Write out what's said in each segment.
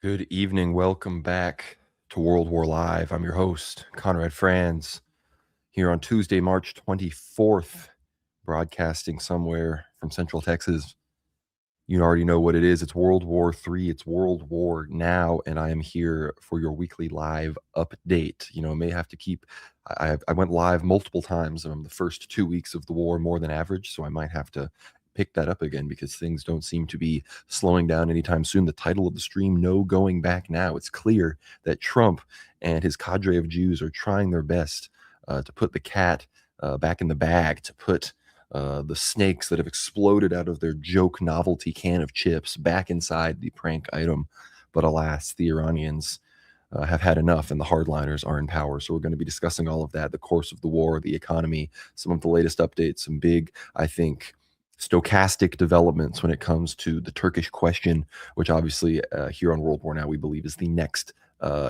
Good evening. Welcome back to World War Live. I'm your host, Conrad Franz, here on Tuesday, March 24th, broadcasting somewhere from Central Texas. You already know what it is. It's World War III. It's World War Now, and I am here for your weekly live update. I may have to keep. I went live multiple times in the first 2 weeks of the war, more than average, so I might have to pick that up again because things don't seem to be slowing down anytime soon. The title of the stream, No Going Back Now. It's clear that Trump and his cadre of Jews are trying their best to put the cat back in the bag, to put the snakes that have exploded out of their joke novelty can of chips back inside the prank item. But alas, the Iranians have had enough and the hardliners are in power. So we're going to be discussing all of that, the course of the war, the economy, some of the latest updates, some big, I think, stochastic developments when it comes to the Turkish question, which obviously here on World War Now we believe is the next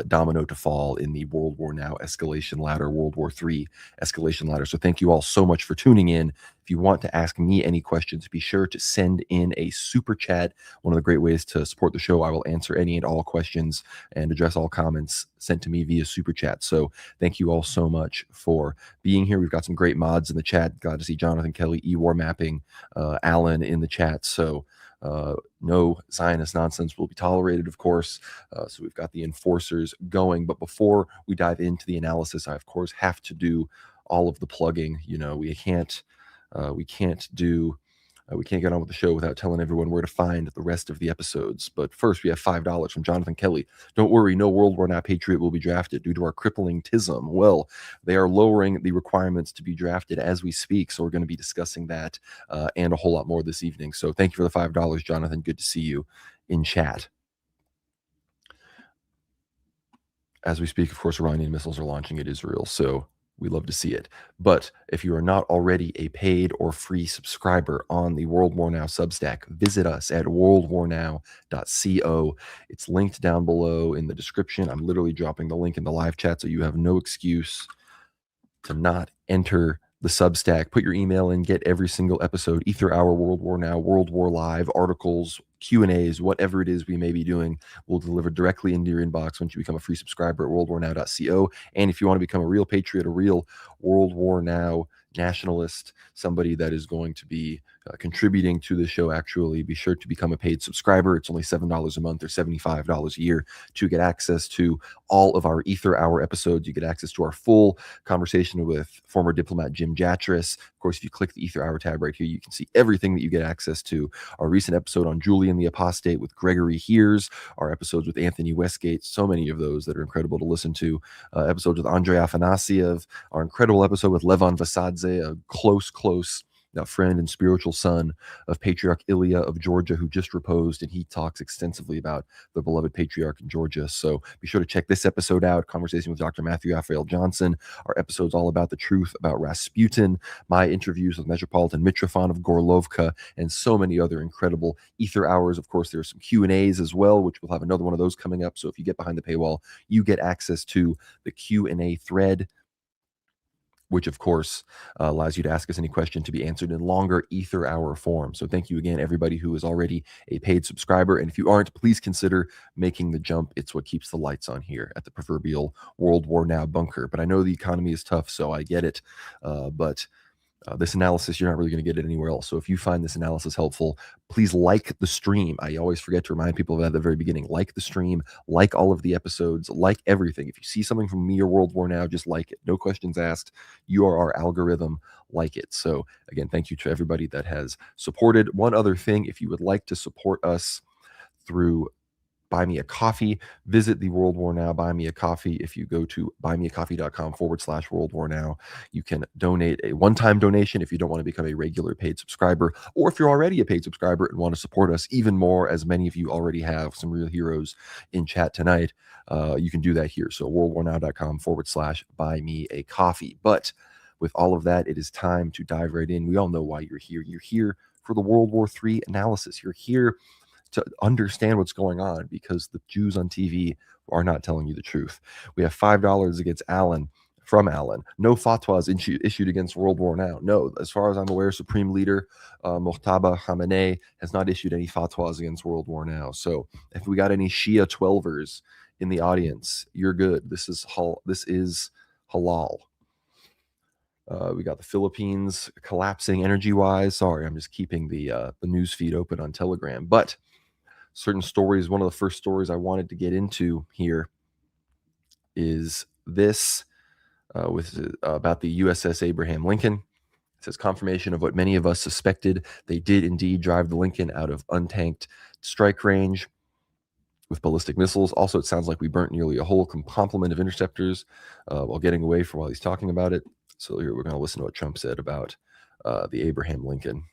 domino to fall in the World War Now escalation ladder, World War III escalation ladder. So thank you all so much for tuning in. If you want to ask me any questions, be sure to send in a super chat. One of the great ways to support the show. I will answer any and all questions and address all comments sent to me via super chat. So thank you all so much for being here. We've got some great mods in the chat. Glad to see Jonathan Kelly, E-War Mapping, Alan in the chat. So no Zionist nonsense will be tolerated, of course. So we've got the enforcers going. But before we dive into the analysis, I, of course, have to do all of the plugging. We can't get on with the show without telling everyone where to find the rest of the episodes. But first, we have $5 from Jonathan Kelly. Don't worry, no World War Now Patriot will be drafted due to our crippling tism. Well, they are lowering the requirements to be drafted as we speak, so we're going to be discussing that and a whole lot more this evening. So thank you for the $5, Jonathan. Good to see you in chat. As we speak, of course, Iranian missiles are launching at Israel, so we love to see it. But if you are not already a paid or free subscriber on the World War Now Substack, visit us at worldwarnow.co. It's linked down below in the description. I'm literally dropping the link in the live chat, so you have no excuse to not enter the Substack. Put your email in, get every single episode, Ether Hour, World War Now, World War Live, articles, Q&As, whatever it is we may be doing, will deliver directly into your inbox once you become a free subscriber at worldwarnow.co. And if you want to become a real patriot, a real World War Now nationalist, somebody that is going to be contributing to the show, actually, be sure to become a paid subscriber. It's only $7 a month or $75 a year to get access to all of our Ether Hour episodes. You get access to our full conversation with former diplomat Jim Jatras. Of course, if you click the Ether Hour tab right here, you can see everything that you get access to. Our recent episode on Julian the Apostate with Gregory Hears, our episodes with Anthony Westgate, so many of those that are incredible to listen to. Episodes with Andrei Afanasiev, our incredible episode with Levan Vasadze, a close friend and spiritual son of Patriarch Ilya of Georgia, who just reposed, and he talks extensively about the beloved patriarch in Georgia. So be sure to check this episode out, conversation with Dr. Matthew Raphael Johnson. Our episode's all about the truth about Rasputin, my interviews with Metropolitan Mitrofan of Gorlovka, and so many other incredible Ether Hours. Of course, there are some Q&As as well, which we'll have another one of those coming up. So if you get behind the paywall, you get access to the Q&A thread, which of course allows you to ask us any question to be answered in longer Ether Hour form. So thank you again, everybody who is already a paid subscriber. And if you aren't, please consider making the jump. It's what keeps the lights on here at the proverbial World War Now bunker. But I know the economy is tough, so I get it. But this analysis, you're not really going to get it anywhere else. So if you find this analysis helpful, please like the stream. I always forget to remind people of that at the very beginning. Like the stream, like all of the episodes, like everything. If you see something from me or World War Now, just like it. No questions asked. You are our algorithm. Like it. So again, thank you to everybody that has supported. One other thing, if you would like to support us through Buy Me a Coffee, visit the World War Now Buy Me a Coffee. If you go to buymeacoffee.com/World War Now, you can donate a one-time donation if you don't want to become a regular paid subscriber, or if you're already a paid subscriber and want to support us even more, as many of you already have, some real heroes in chat tonight, you can do that here. So worldwarnow.com/Buy Me a Coffee. But with all of that, it is time to dive right in. We all know why you're here. You're here for the World War III analysis. You're here to understand what's going on because the Jews on TV are not telling you the truth. We have $5 against Alan from Allen. No fatwas issued against World War now. No, as far as I'm aware, Supreme Leader Mojtaba Khamenei has not issued any fatwas against World War now. So if we got any Shia 12ers in the audience, you're good. This is halal. We got the Philippines collapsing energy-wise. Sorry, I'm just keeping the news feed open on Telegram. But certain stories, one of the first stories I wanted to get into here is this about the USS Abraham Lincoln. It says confirmation of what many of us suspected. They did indeed drive the Lincoln out of untanked strike range with ballistic missiles. Also, it sounds like we burnt nearly a whole complement of interceptors while getting away from while he's talking about it. So here we're going to listen to what Trump said about the Abraham Lincoln.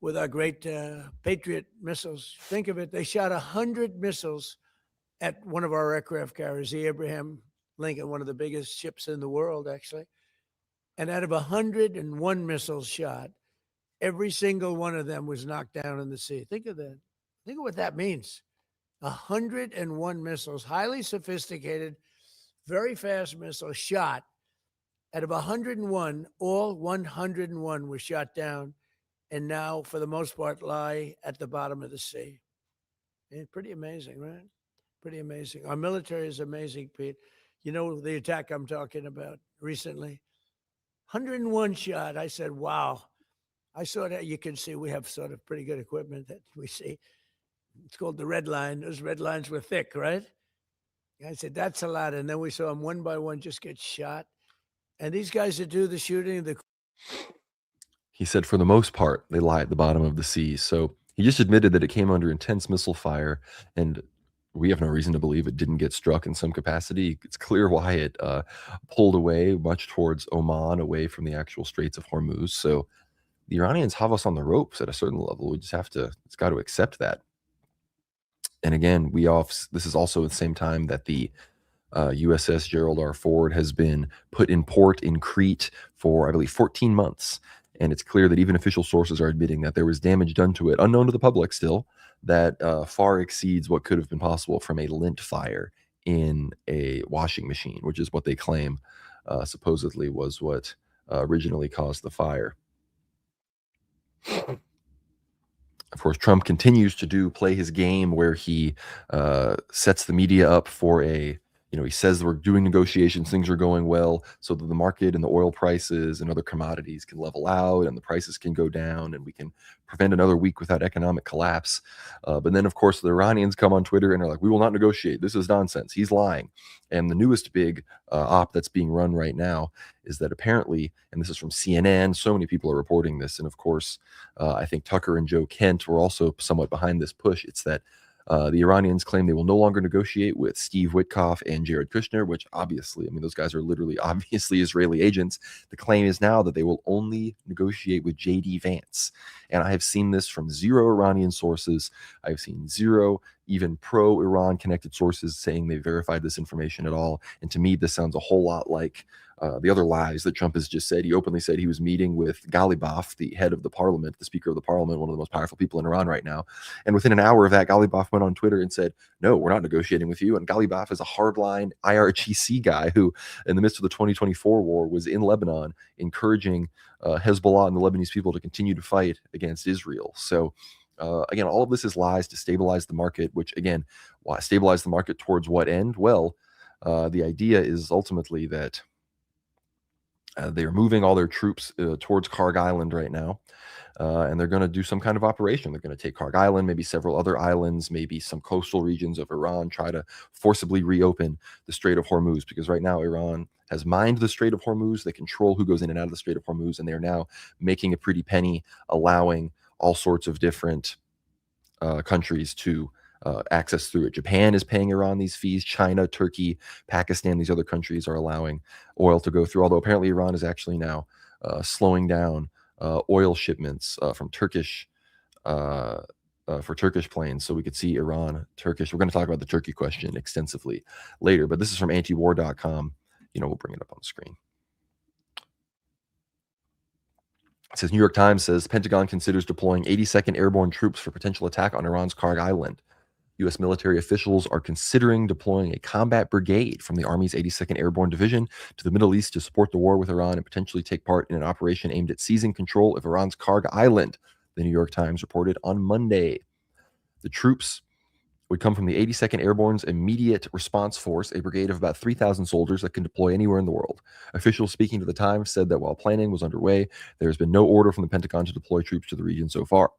With our great Patriot missiles. Think of it, they shot 100 missiles at one of our aircraft carriers, the Abraham Lincoln, one of the biggest ships in the world, actually. And out of 101 missiles shot, every single one of them was knocked down in the sea. Think of that. Think of what that means. 101 missiles, highly sophisticated, very fast missiles shot. Out of 101, all 101 were shot down, and now, for the most part, lie at the bottom of the sea. And pretty amazing, right? Pretty amazing. Our military is amazing, Pete. You know the attack I'm talking about recently? 101 shot. I said, wow. I saw that. You can see we have sort of pretty good equipment that we see. It's called the red line. Those red lines were thick, right? I said, that's a lot. And then we saw them one by one just get shot. And these guys that do the shooting, he said, for the most part, they lie at the bottom of the sea. So he just admitted that it came under intense missile fire, and we have no reason to believe it didn't get struck in some capacity. It's clear why it pulled away much towards Oman, away from the actual Straits of Hormuz. So the Iranians have us on the ropes at a certain level. We just have to, it's got to accept that. And again, this is also at the same time that the USS Gerald R. Ford has been put in port in Crete for, I believe, 14 months. And it's clear that even official sources are admitting that there was damage done to it, unknown to the public still, that far exceeds what could have been possible from a lint fire in a washing machine, which is what they claim supposedly was what originally caused the fire. Of course, Trump continues to play his game where he sets the media up for he says we're doing negotiations, things are going well, so that the market and the oil prices and other commodities can level out and the prices can go down and we can prevent another week without economic collapse. But then, of course, the Iranians come on Twitter and are like, we will not negotiate. This is nonsense. He's lying. And the newest big op that's being run right now is that apparently, and this is from CNN, so many people are reporting this, and of course, I think Tucker and Joe Kent were also somewhat behind this push. It's that the Iranians claim they will no longer negotiate with Steve Witkoff and Jared Kushner, which obviously, I mean, those guys are literally obviously Israeli agents. The claim is now that they will only negotiate with J.D. Vance. And I have seen this from zero Iranian sources. I've seen zero even pro-Iran connected sources saying they verified this information at all. And to me, this sounds a whole lot like the other lies that Trump has just said. He openly said he was meeting with Ghalibaf, the head of the parliament, the speaker of the parliament, one of the most powerful people in Iran right now. And within an hour of that, Ghalibaf went on Twitter and said, no, we're not negotiating with you. And Ghalibaf is a hardline IRGC guy who, in the midst of the 2024 war, was in Lebanon encouraging Hezbollah and the Lebanese people to continue to fight against Israel. So again, all of this is lies to stabilize the market, which again, why stabilize the market towards what end? Well, the idea is ultimately that they are moving all their troops towards Kharg Island right now, and they're going to do some kind of operation. They're going to take Kharg Island, maybe several other islands, maybe some coastal regions of Iran, try to forcibly reopen the Strait of Hormuz, because right now Iran has mined the Strait of Hormuz. They control who goes in and out of the Strait of Hormuz, and they're now making a pretty penny, allowing all sorts of different countries to access through it. Japan is paying Iran these fees. China, Turkey, Pakistan, these other countries are allowing oil to go through, although apparently Iran is actually now slowing down oil shipments from Turkish for Turkish planes. So we could see Iran, Turkish. We're going to talk about the Turkey question extensively later, but this is from antiwar.com. We'll bring it up on the screen. It says New York Times says Pentagon considers deploying 82nd Airborne troops for potential attack on Iran's Kharg Island. U.S. military officials are considering deploying a combat brigade from the Army's 82nd Airborne Division to the Middle East to support the war with Iran and potentially take part in an operation aimed at seizing control of Iran's Kharg Island, the New York Times reported on Monday. The troops would come from the 82nd Airborne's Immediate Response Force, a brigade of about 3,000 soldiers that can deploy anywhere in the world. Officials speaking to the Times said that while planning was underway, there has been no order from the Pentagon to deploy troops to the region so far.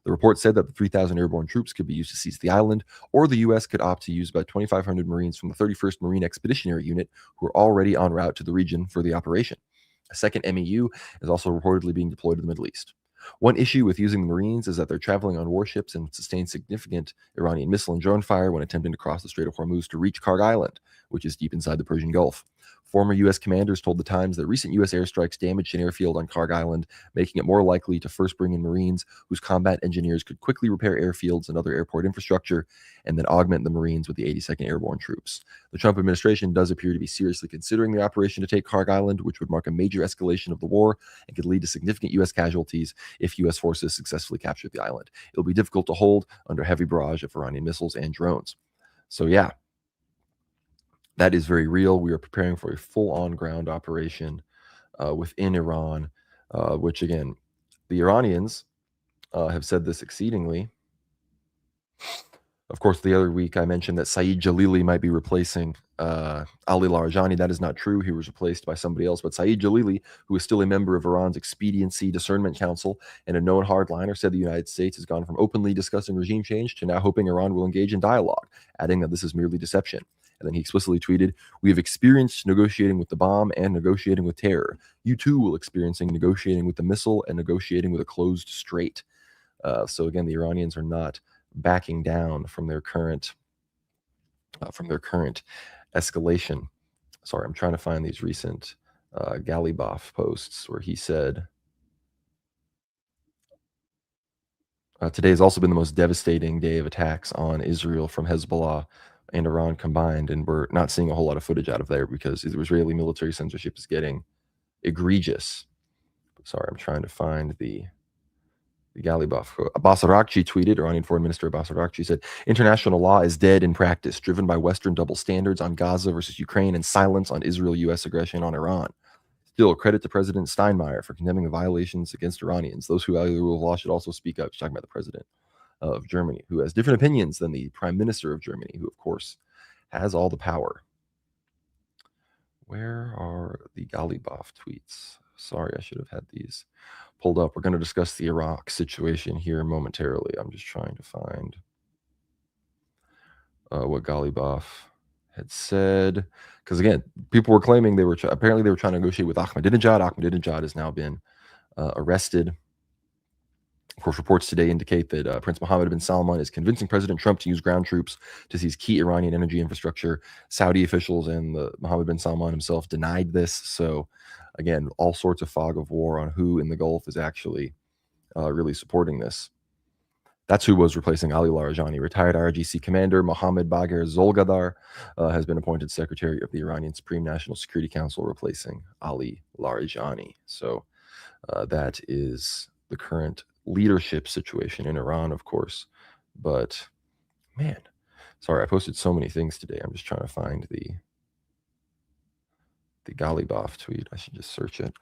The report said that the 3,000 airborne troops could be used to seize the island, or the U.S. could opt to use about 2,500 Marines from the 31st Marine Expeditionary Unit who are already en route to the region for the operation. A second MEU is also reportedly being deployed to the Middle East. One issue with using the Marines is that they're traveling on warships and sustain significant Iranian missile and drone fire when attempting to cross the Strait of Hormuz to reach Kharg Island, which is deep inside the Persian Gulf. Former U.S. commanders told the Times that recent U.S. airstrikes damaged an airfield on Kharg Island, making it more likely to first bring in Marines whose combat engineers could quickly repair airfields and other airport infrastructure, and then augment the Marines with the 82nd Airborne troops. The Trump administration does appear to be seriously considering the operation to take Kharg Island, which would mark a major escalation of the war and could lead to significant U.S. casualties if U.S. forces successfully capture the island. It'll be difficult to hold under heavy barrage of Iranian missiles and drones. So yeah, that is very real. We are preparing for a full on-ground operation within Iran, which again, the Iranians have said this exceedingly. Of course, the other week I mentioned that Saeed Jalili might be replacing Ali Larijani. That is not true. He was replaced by somebody else. But Saeed Jalili, who is still a member of Iran's Expediency Discernment Council and a known hardliner, said the United States has gone from openly discussing regime change to now hoping Iran will engage in dialogue, adding that this is merely deception. And then he explicitly tweeted, "We have experienced negotiating with the bomb and negotiating with terror. You too will experiencing negotiating with the missile and negotiating with a closed strait." So again, the Iranians are not backing down from their current escalation. Sorry, I'm trying to find these recent Galibaf posts where he said, today has also been the most devastating day of attacks on Israel from Hezbollah and Iran combined, and we're not seeing a whole lot of footage out of there because the Israeli military censorship is getting egregious. Sorry, I'm trying to find the Galibaf quote. Abbas Araghchi tweeted, Iranian Foreign Minister Abbas Araghchi said, "International law is dead in practice, driven by Western double standards on Gaza versus Ukraine and silence on Israel-U.S. aggression on Iran. Still, credit to President Steinmeier for condemning the violations against Iranians. Those who value the rule of law should also speak up." She's talking about the president of Germany, who has different opinions than the prime minister of Germany, who, of course, has all the power. Where are the Galibaf tweets? Sorry, I should have had these pulled up. We're going to discuss the Iraq situation here momentarily. I'm just trying to find what Galibaf had said, because again, people were claiming apparently they were trying to negotiate with Ahmadinejad. Ahmadinejad has now been arrested. Of course, reports today indicate that Prince Mohammed bin Salman is convincing President Trump to use ground troops to seize key Iranian energy infrastructure. Saudi officials and Mohammed bin Salman himself denied this. So, again, all sorts of fog of war on who in the Gulf is actually really supporting this. That's who was replacing Ali Larijani. Retired IRGC commander Mohammad Bagher Zolgadar has been appointed secretary of the Iranian Supreme National Security Council, replacing Ali Larijani. So that is the current leadership situation in Iran, of course. But man, sorry, I posted so many things today. I'm just trying to find the Galibaf tweet. I should just search it.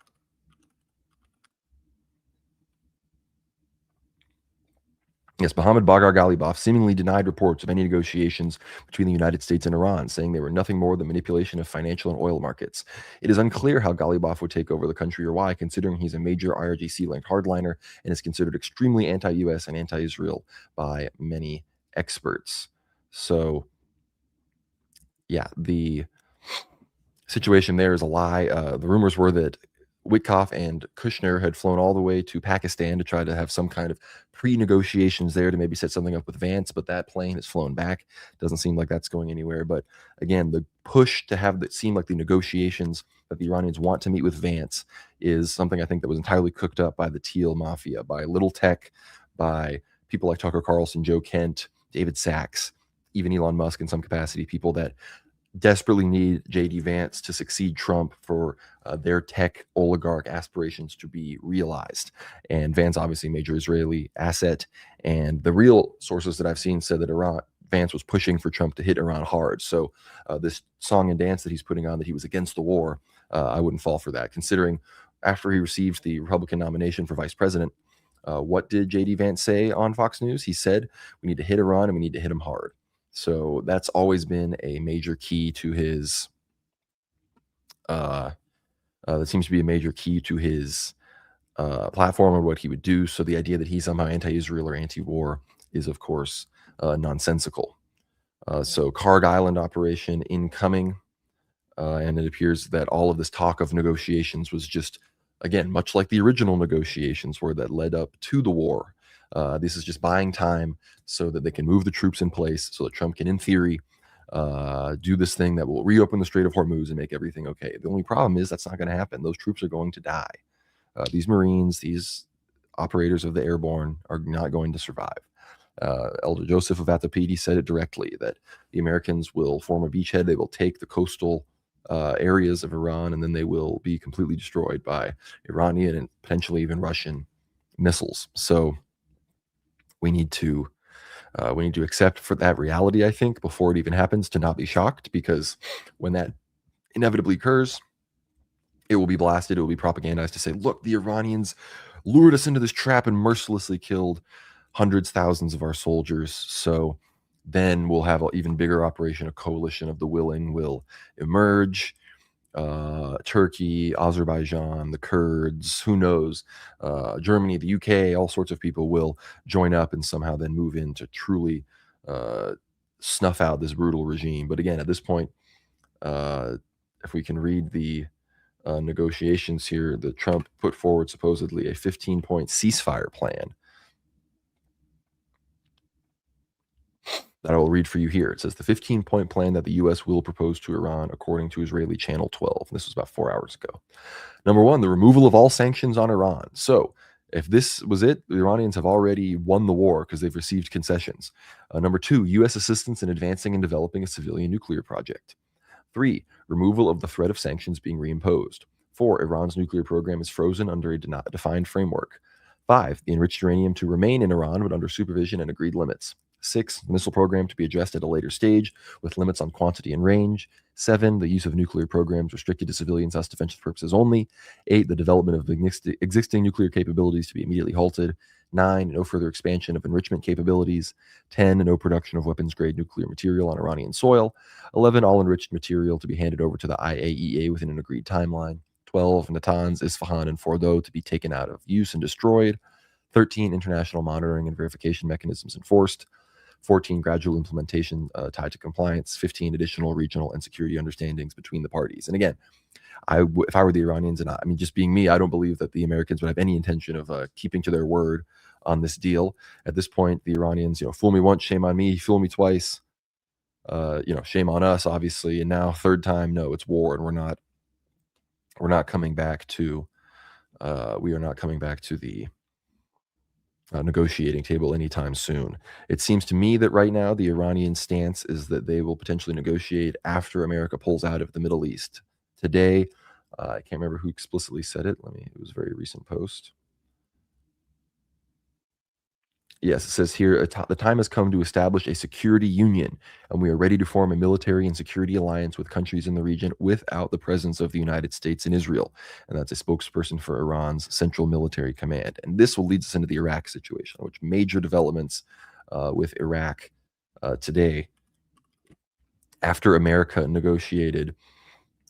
Yes, Mohammed Bagher Galibaf seemingly denied reports of any negotiations between the United States and Iran, saying they were nothing more than manipulation of financial and oil markets. It is unclear how Galibaf would take over the country or why, considering he's a major IRGC-linked hardliner and is considered extremely anti-U.S. and anti-Israel by many experts. So, yeah, the situation there is a lie. The rumors were that Witkoff and Kushner had flown all the way to Pakistan to try to have some kind of pre-negotiations there to maybe set something up with Vance, but that plane has flown back. Doesn't seem like that's going anywhere. But again, the push to have it seem like the negotiations that the Iranians want to meet with Vance is something I think that was entirely cooked up by the Teal Mafia, by Little Tech, by people like Tucker Carlson, Joe Kent, David Sachs, even Elon Musk in some capacity, people that desperately need J.D. Vance to succeed Trump for their tech oligarch aspirations to be realized. And Vance, obviously, a major Israeli asset. And the real sources that I've seen said that Vance was pushing for Trump to hit Iran hard. So this song and dance that he's putting on that he was against the war, I wouldn't fall for that, considering after he received the Republican nomination for vice president, what did J.D. Vance say on Fox News? He said, we need to hit Iran and we need to hit him hard. So that's always been a major key to his, that seems to be a major key to his platform or what he would do. So the idea that he's somehow anti-Israel or anti-war is, of course, nonsensical. So Kharg Island operation incoming. And it appears that all of this talk of negotiations was just, again, much like the original negotiations were that led up to the war. This is just buying time so that they can move the troops in place so that Trump can, in theory, do this thing that will reopen the Strait of Hormuz and make everything okay. The only problem is that's not going to happen. Those troops are going to die. These Marines, these operators of the airborne are not going to survive. Elder Joseph of Atapidi said it directly, that the Americans will form a beachhead. They will take the coastal areas of Iran, and then they will be completely destroyed by Iranian and potentially even Russian missiles. So we need to accept for that reality, I think, before it even happens, to not be shocked, because when that inevitably occurs, it will be blasted, it will be propagandized to say, look, the Iranians lured us into this trap and mercilessly killed hundreds, thousands of our soldiers. So then we'll have an even bigger operation. A coalition of the willing will emerge. Turkey, Azerbaijan, the Kurds, who knows, Germany, the UK, all sorts of people will join up and somehow then move in to truly snuff out this brutal regime. But again, at this point, if we can read the negotiations here, that Trump put forward supposedly a 15-point ceasefire plan that I will read for you here. It says the 15-point plan that the U.S. will propose to Iran, according to Israeli Channel 12. This was about 4 hours ago. Number one, the removal of all sanctions on Iran. So if this was it, the Iranians have already won the war because they've received concessions. Number two, U.S. assistance in advancing and developing a civilian nuclear project. 3, removal of the threat of sanctions being reimposed. 4, Iran's nuclear program is frozen under a defined framework. 5, the enriched uranium to remain in Iran, but under supervision and agreed limits. 6, the missile program to be addressed at a later stage with limits on quantity and range. 7, the use of nuclear programs restricted to civilian self-defense purposes only. 8, the development of existing nuclear capabilities to be immediately halted. 9, no further expansion of enrichment capabilities. 10, no production of weapons-grade nuclear material on Iranian soil. 11, all enriched material to be handed over to the IAEA within an agreed timeline. 12, Natanz, Isfahan, and Fordow to be taken out of use and destroyed. 13, international monitoring and verification mechanisms enforced. 14, gradual implementation tied to compliance. 15, additional regional and security understandings between the parties. And again, if I were the Iranians, and I mean, just being me, I don't believe that the Americans would have any intention of keeping to their word on this deal. At this point, the Iranians, fool me once, shame on me. Fool me twice, shame on us, obviously. And now, third time, no, it's war, and we're not coming back to the negotiating table anytime soon. It seems to me that right now the Iranian stance is that they will potentially negotiate after America pulls out of the Middle East. Today, I can't remember who explicitly said it. It was a very recent post. Yes, it says here, the time has come to establish a security union, and we are ready to form a military and security alliance with countries in the region without the presence of the United States and Israel. And that's a spokesperson for Iran's Central Military Command. And this will lead us into the Iraq situation, which major developments with Iraq today, after America negotiated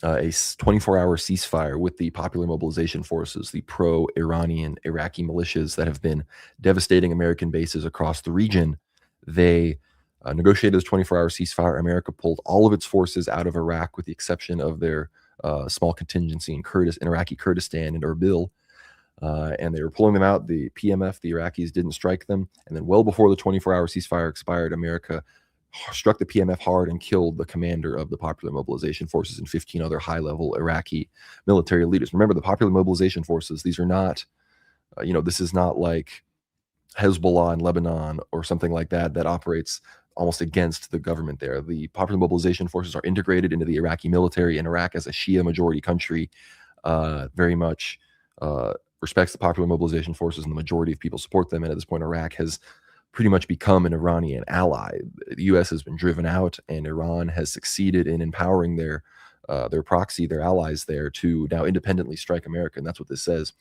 a 24-hour ceasefire with the Popular Mobilization Forces, the pro-Iranian Iraqi militias that have been devastating American bases across the region. They negotiated this 24-hour ceasefire. America pulled all of its forces out of Iraq with the exception of their small contingency in Iraqi Kurdistan and Erbil. And they were pulling them out. The PMF, the Iraqis, didn't strike them. And then well before the 24-hour ceasefire expired, America struck the PMF hard and killed the commander of the Popular Mobilization Forces and 15 other high-level Iraqi military leaders. Remember, the Popular Mobilization Forces, these are not, this is not like Hezbollah in Lebanon or something like that operates almost against the government there. The Popular Mobilization Forces are integrated into the Iraqi military, and Iraq, as a Shia majority country, very much respects the Popular Mobilization Forces, and the majority of people support them. And at this point, Iraq has pretty much become an Iranian ally. The U.S. has been driven out, and Iran has succeeded in empowering their proxy, their allies there, to now independently strike America, and that's what this says.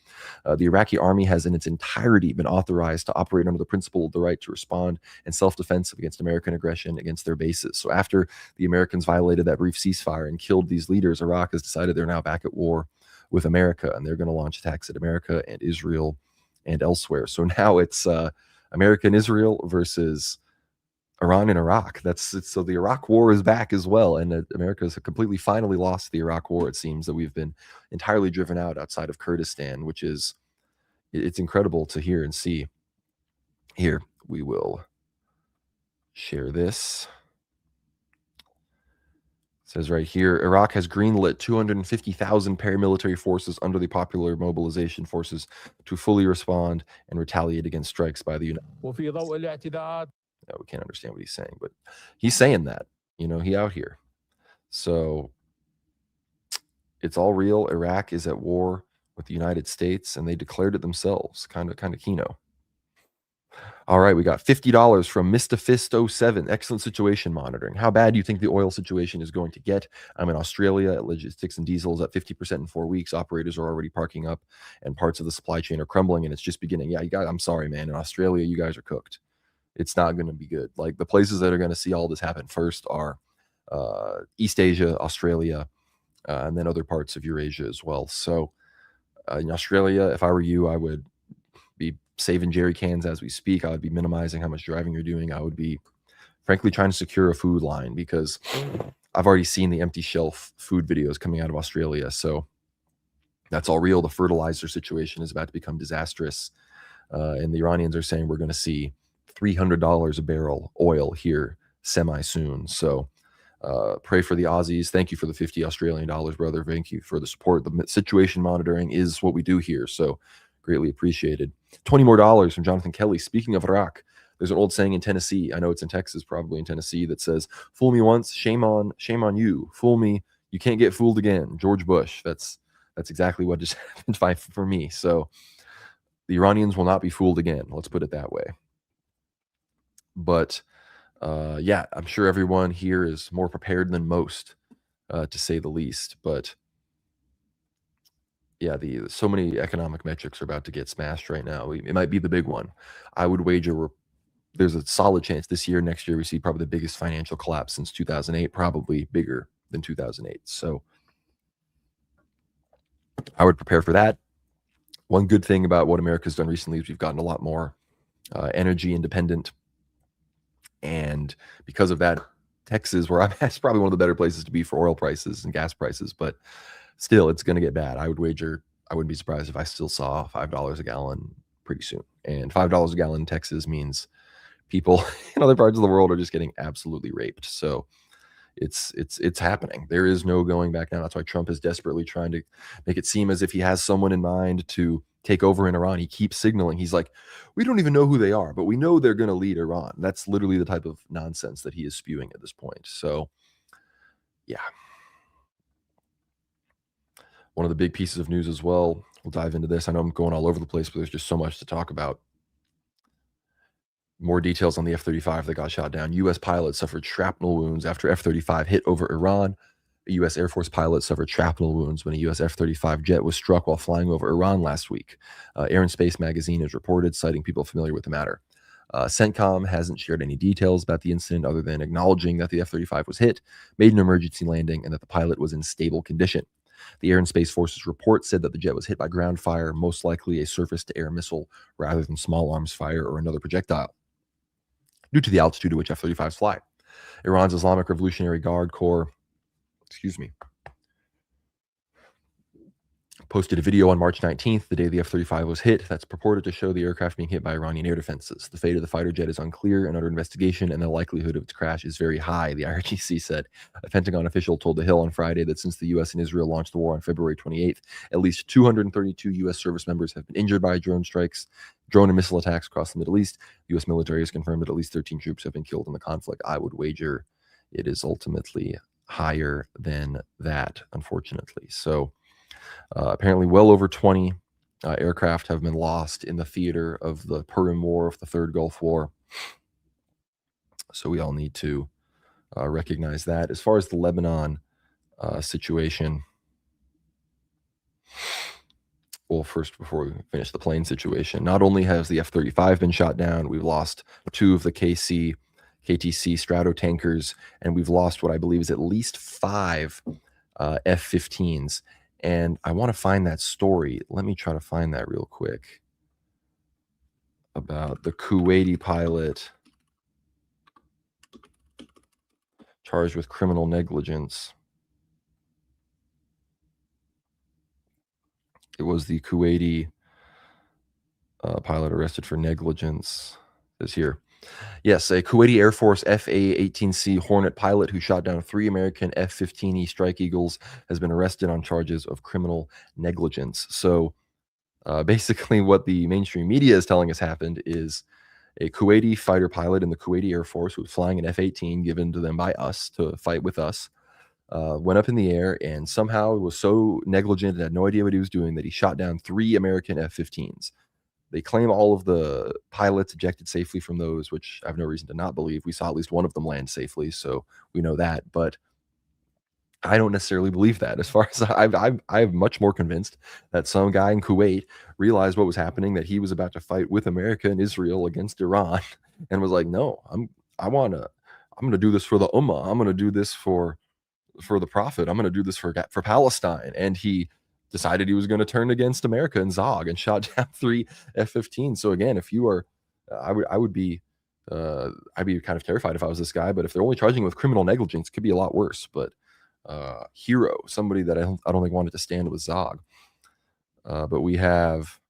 The Iraqi army has in its entirety been authorized to operate under the principle of the right to respond in self-defense against American aggression against their bases. So after the Americans violated that brief ceasefire and killed these leaders, Iraq has decided they're now back at war with America, and they're going to launch attacks at America and Israel and elsewhere. So now it's America and Israel versus Iran and Iraq. So the Iraq war is back as well, and America has completely finally lost the Iraq war. It seems that we've been entirely driven out outside of Kurdistan, which is, it's incredible to hear and see. Here, we will share this. It says right here, Iraq has greenlit 250,000 paramilitary forces under the Popular Mobilization Forces to fully respond and retaliate against strikes by the United States. No, we can't understand what he's saying, but he's saying that, he out here. So it's all real. Iraq is at war with the United States, and they declared it themselves. Kind of kino. All right, we got $50 from Mr. Fist 07. Excellent situation monitoring. How bad do you think the oil situation is going to get? I'm in Australia. Logistics and diesel is at 50% in 4 weeks. Operators are already parking up, and parts of the supply chain are crumbling, and it's just beginning. Yeah, I'm sorry, man. In Australia, you guys are cooked. It's not going to be good. Like, the places that are going to see all this happen first are East Asia, Australia, and then other parts of Eurasia as well. So in Australia, if I were you, I would be saving jerry cans as we speak. I would be minimizing how much driving you're doing. I would be, frankly, trying to secure a food line, because I've already seen the empty shelf food videos coming out of Australia. So that's all real. The fertilizer situation is about to become disastrous. And the Iranians are saying we're going to see $300 a barrel oil here semi-soon. So pray for the Aussies. Thank you for the 50 Australian dollars, brother. Thank you for the support. The situation monitoring is what we do here, so greatly appreciated. $20 more from Jonathan Kelly. Speaking of Iraq, there's an old saying in Tennessee, I know it's in Texas, probably in Tennessee, that says, fool me once, shame on you. Fool me, you can't get fooled again. George Bush. That's exactly what just happened for me. So the Iranians will not be fooled again. Let's put it that way. But yeah, I'm sure everyone here is more prepared than most, to say the least. But yeah, so many economic metrics are about to get smashed right now. It might be the big one. I would wager there's a solid chance this year, next year, we see probably the biggest financial collapse since 2008, probably bigger than 2008. So I would prepare for that. One good thing about what America's done recently is we've gotten a lot more energy independent. And because of that, Texas, where I'm at, is probably one of the better places to be for oil prices and gas prices. But still, it's going to get bad. I would wager, I wouldn't be surprised if I still saw $5 a gallon pretty soon. And $5 a gallon in Texas means people in other parts of the world are just getting absolutely raped. So it's happening. There is no going back now. That's why Trump is desperately trying to make it seem as if he has someone in mind to take over in Iran. He keeps signaling. He's like, we don't even know who they are, but we know they're going to lead Iran. That's literally the type of nonsense that he is spewing at this point. So yeah. One of the big pieces of news as well, we'll dive into this. I know I'm going all over the place, but there's just so much to talk about. More details on the F-35 that got shot down. U.S. pilot suffered shrapnel wounds after F-35 hit over Iran. A U.S. Air Force pilot suffered shrapnel wounds when a U.S. F-35 jet was struck while flying over Iran last week. Air and Space magazine has reported, citing people familiar with the matter. CENTCOM hasn't shared any details about the incident other than acknowledging that the F-35 was hit, made an emergency landing, and that the pilot was in stable condition. The Air and Space Forces report said that the jet was hit by ground fire, most likely a surface-to-air missile rather than small arms fire or another projectile, due to the altitude at which F-35s fly. Iran's Islamic Revolutionary Guard Corps, posted a video on March 19th, the day the F-35 was hit, that's purported to show the aircraft being hit by Iranian air defenses. The fate of the fighter jet is unclear and under investigation, and the likelihood of its crash is very high, the IRGC said. A Pentagon official told The Hill on Friday that since the U.S. and Israel launched the war on February 28th, at least 232 U.S. service members have been injured by drone and missile attacks across the Middle East. The U.S. military has confirmed that at least 13 troops have been killed in the conflict. I would wager it is ultimately higher than that, unfortunately. So apparently well over 20 aircraft have been lost in the theater of the Purim War, of the Third Gulf War. So we all need to recognize that. As far as the Lebanon situation, well, first, before we finish the plane situation, not only has the F-35 been shot down, we've lost 2 of the KTC Strato tankers, and we've lost what I believe is at least 5 F-15s. And I want to find that story. Let me try to find that real quick about the Kuwaiti pilot charged with criminal negligence. It was the Kuwaiti pilot arrested for negligence. It says here. Yes, a Kuwaiti Air Force FA-18C Hornet pilot who shot down 3 American F-15E Strike Eagles has been arrested on charges of criminal negligence. So basically what the mainstream media is telling us happened is a Kuwaiti fighter pilot in the Kuwaiti Air Force who was flying an F-18 given to them by us to fight with us, went up in the air and somehow was so negligent and had no idea what he was doing that he shot down 3 American F-15s. They claim all of the pilots ejected safely from those, which I have no reason to not believe. We saw at least one of them land safely, so we know that. But I don't necessarily believe that. As far as I'm much more convinced that some guy in Kuwait realized what was happening, that he was about to fight with America and Israel against Iran, and was like, "No, I'm gonna do this for the Ummah. I'm gonna do this for the Prophet. I'm gonna do this for Palestine." And he decided he was going to turn against America in Zog and shot down 3 F-15s. So again, if you are, I'd be kind of terrified if I was this guy. But if they're only charging with criminal negligence, it could be a lot worse. But hero, somebody that I don't think wanted to stand with Zog. But we have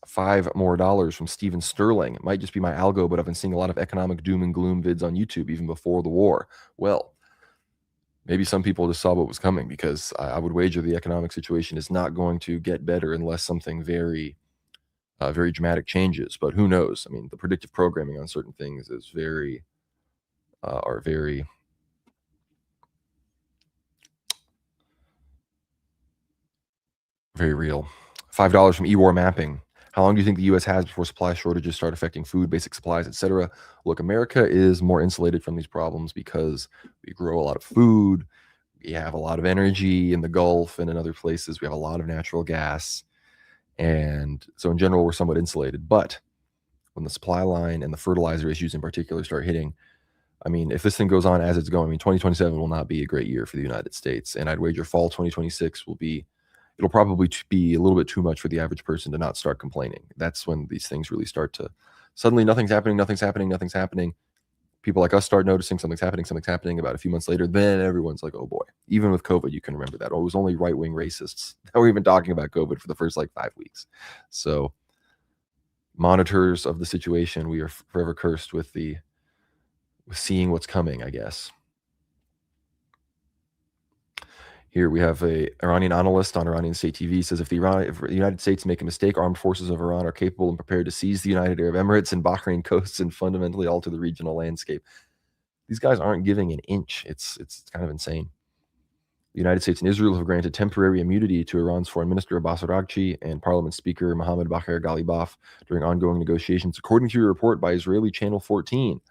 $5 more from Steven Sterling. It might just be my algo, but I've been seeing a lot of economic doom and gloom vids on YouTube even before the war. Well, maybe some people just saw what was coming, because I would wager the economic situation is not going to get better unless something very, very dramatic changes. But who knows? I mean, the predictive programming on certain things is very real. $5 from eWar Mapping. How long do you think the U.S. has before supply shortages start affecting food, basic supplies, etc.? Look, America is more insulated from these problems because we grow a lot of food. We have a lot of energy in the Gulf and in other places. We have a lot of natural gas. And so in general, we're somewhat insulated. But when the supply line and the fertilizer issues in particular start hitting, I mean, if this thing goes on as it's going, I mean, 2027 will not be a great year for the United States. And I'd wager fall 2026 it'll probably be a little bit too much for the average person to not start complaining. That's when these things really start to, suddenly nothing's happening. People like us start noticing something's happening. About a few months later, then everyone's like, oh boy. Even with COVID, you can remember that. Oh, it was only right-wing racists that were even talking about COVID for the first 5 weeks. So monitors of the situation, we are forever cursed with seeing what's coming, I guess. Here we have a Iranian analyst on Iranian state TV says, if the United States make a mistake, armed forces of Iran are capable and prepared to seize the United Arab Emirates and Bahrain coasts and fundamentally alter the regional landscape. These guys aren't giving an inch. It's kind of insane. The United States and Israel have granted temporary immunity to Iran's Foreign Minister Abbas Araghchi and Parliament Speaker Mohammad Bagher Ghalibaf during ongoing negotiations, according to a report by Israeli Channel 14.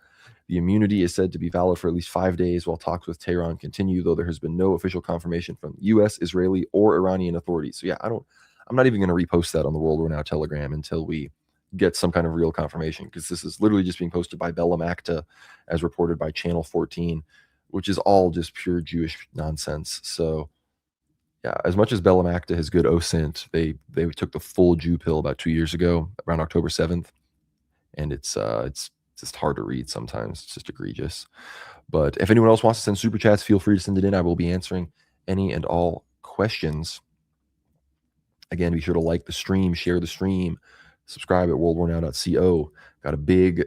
The immunity is said to be valid for at least 5 days while talks with Tehran continue, though there has been no official confirmation from U.S., Israeli, or Iranian authorities. So yeah, I'm not even going to repost that on the World War Now Telegram until we get some kind of real confirmation, because this is literally just being posted by Bella Macta as reported by Channel 14, which is all just pure Jewish nonsense. So yeah, as much as Bella Macta has good OSINT, they took the full Jew pill about 2 years ago, around October 7th, and it's just hard to read sometimes. It's just egregious. But if anyone else wants to send super chats, feel free to send it in. I will be answering any and all questions. Again, be sure to like the stream, share the stream, subscribe at worldwarnow.co. Got a big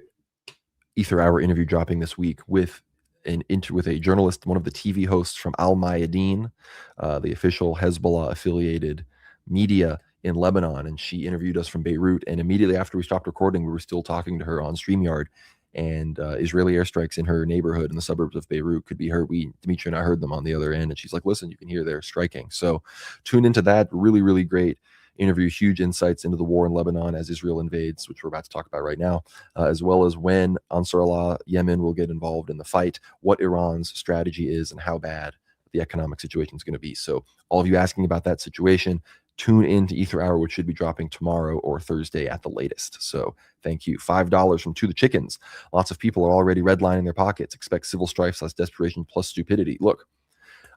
Ether Hour interview dropping this week with a journalist, one of the TV hosts from Al Mayadeen, the official Hezbollah affiliated media in Lebanon, and she interviewed us from Beirut. And immediately after we stopped recording, we were still talking to her on StreamYard, and Israeli airstrikes in her neighborhood in the suburbs of Beirut could be heard. Dimitri and I heard them on the other end, and she's like, listen, you can hear they're striking. So tune into that. Really, really great interview huge insights into the war in Lebanon as Israel invades, which we're about to talk about right now, as well as when Ansar Allah Yemen will get involved in the fight, what Iran's strategy is, and how bad the economic situation is going to be. So all of you asking about that situation, tune in to Ether Hour, which should be dropping tomorrow or Thursday at the latest. So thank you. $5 from To the Chickens. Lots of people are already redlining their pockets. Expect civil strife / desperation plus stupidity. Look,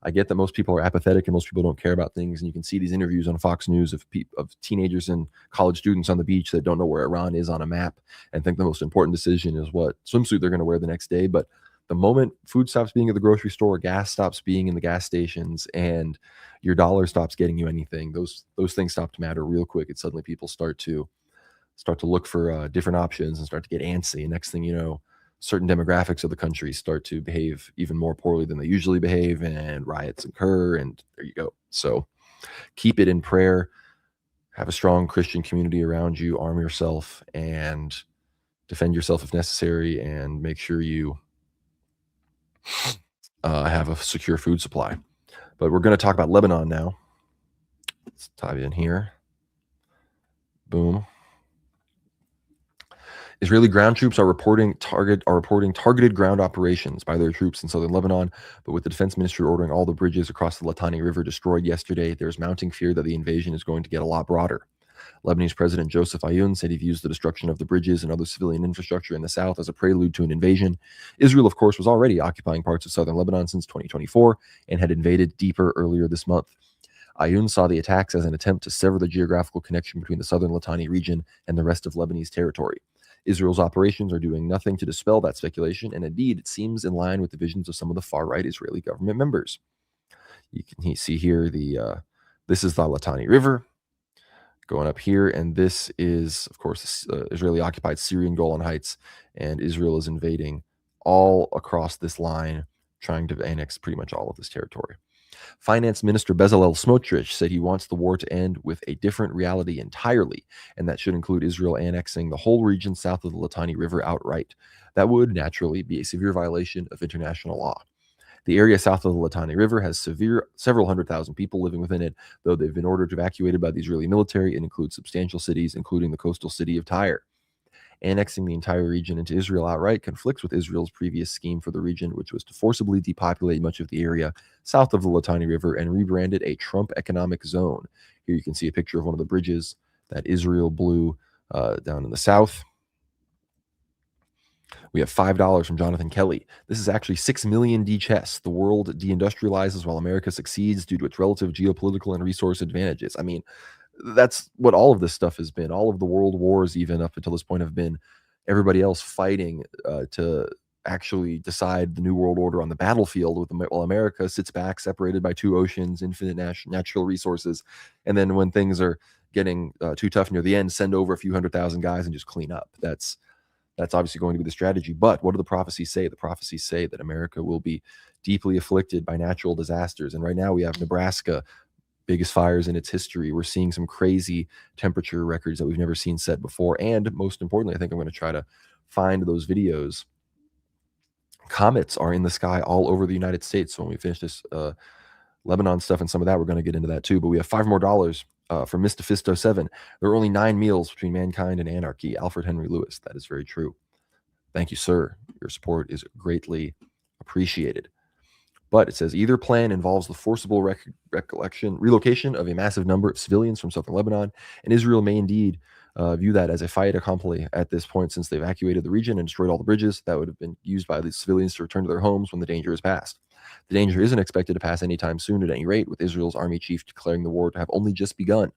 I get that most people are apathetic and most people don't care about things. And you can see these interviews on Fox News of teenagers and college students on the beach that don't know where Iran is on a map and think the most important decision is what swimsuit they're going to wear the next day. But the moment food stops being at the grocery store, gas stops being in the gas stations, and your dollar stops getting you anything, those things stop to matter real quick. And suddenly people start to look for different options and start to get antsy. And next thing you know, certain demographics of the country start to behave even more poorly than they usually behave, and riots occur, and there you go. So keep it in prayer. Have a strong Christian community around you. Arm yourself and defend yourself if necessary, and make sure you have a secure food supply. But we're going to talk about Lebanon now. Let's dive in here. Boom. Israeli ground troops are reporting targeted ground operations by their troops in southern Lebanon, but with the defense ministry ordering all the bridges across the Litani River destroyed yesterday, there's mounting fear that the invasion is going to get a lot broader. Lebanese President Joseph Aoun said he views the destruction of the bridges and other civilian infrastructure in the south as a prelude to an invasion. Israel, of course, was already occupying parts of southern Lebanon since 2024 and had invaded deeper earlier this month. Aoun saw the attacks as an attempt to sever the geographical connection between the southern Litani region and the rest of Lebanese territory. Israel's operations are doing nothing to dispel that speculation, and indeed, it seems in line with the visions of some of the far-right Israeli government members. You can see here this is the Litani River going up here, and this is, of course, Israeli-occupied Syrian Golan Heights, and Israel is invading all across this line, trying to annex pretty much all of this territory. Finance Minister Bezalel Smotrich said he wants the war to end with a different reality entirely, and that should include Israel annexing the whole region south of the Litani River outright. That would naturally be a severe violation of international law. The area south of the Litani River has several 100,000 people living within it, though they've been ordered evacuated by the Israeli military and includes substantial cities, including the coastal city of Tyre. Annexing the entire region into Israel outright conflicts with Israel's previous scheme for the region, which was to forcibly depopulate much of the area south of the Litani River and rebrand it a Trump economic zone. Here you can see a picture of one of the bridges that Israel blew down in the south. We have $5 from Jonathan Kelly. This is actually 6 million D-chess. The world deindustrializes while America succeeds due to its relative geopolitical and resource advantages. I mean, that's what all of this stuff has been. All of the world wars, even up until this point, have been everybody else fighting to actually decide the new world order on the battlefield, while America sits back, separated by two oceans, infinite natural resources, and then when things are getting too tough near the end, send over a few 100,000 guys and just clean up. That's obviously going to be the strategy. But what do the prophecies say? The prophecies say that America will be deeply afflicted by natural disasters. And right now we have Nebraska, biggest fires in its history. We're seeing some crazy temperature records that we've never seen set before. And most importantly, I think I'm going to try to find those videos. Comets are in the sky all over the United States. So when we finish this Lebanon stuff and some of that, we're going to get into that too. But we have $5 more from Mr. Fisto 7. There are only 9 meals between mankind and anarchy. Alfred Henry Lewis. That is very true. Thank you, sir. Your support is greatly appreciated. But it says either plan involves the forcible relocation of a massive number of civilians from southern Lebanon, and Israel may indeed view that as a fait accompli at this point, since they evacuated the region and destroyed all the bridges that would have been used by the civilians to return to their homes when the danger is past. The danger isn't expected to pass anytime soon at any rate, with Israel's army chief declaring the war to have only just begun.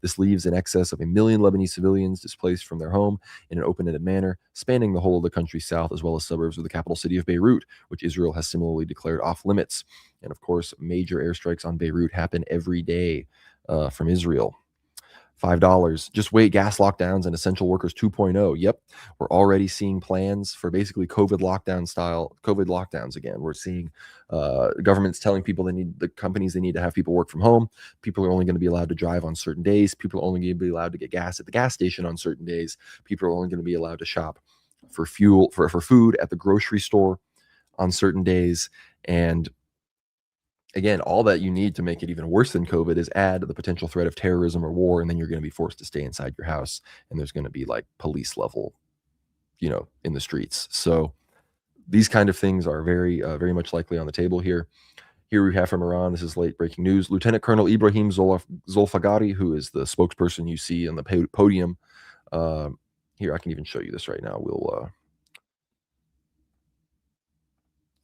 This leaves in excess of 1 million Lebanese civilians displaced from their home in an open-ended manner, spanning the whole of the country's south as well as suburbs of the capital city of Beirut, which Israel has similarly declared off limits. And of course, major airstrikes on Beirut happen every day from Israel. $5. Just wait, gas lockdowns and essential workers 2.0. Yep, we're already seeing plans for basically COVID lockdowns again. We're seeing governments telling people the companies need to have people work from home. People are only going to be allowed to drive on certain days. People are only going to be allowed to get gas at the gas station on certain days. People are only going to be allowed to shop for food at the grocery store on certain days. And again, all that you need to make it even worse than COVID is add the potential threat of terrorism or war, and then you're going to be forced to stay inside your house, and there's going to be like police level, in the streets. So these kind of things are very much likely on the table here. Here we have from Iran, this is late breaking news, Lieutenant Colonel Ibrahim Zolfagari, who is the spokesperson you see on the podium. Here, I can even show you this right now.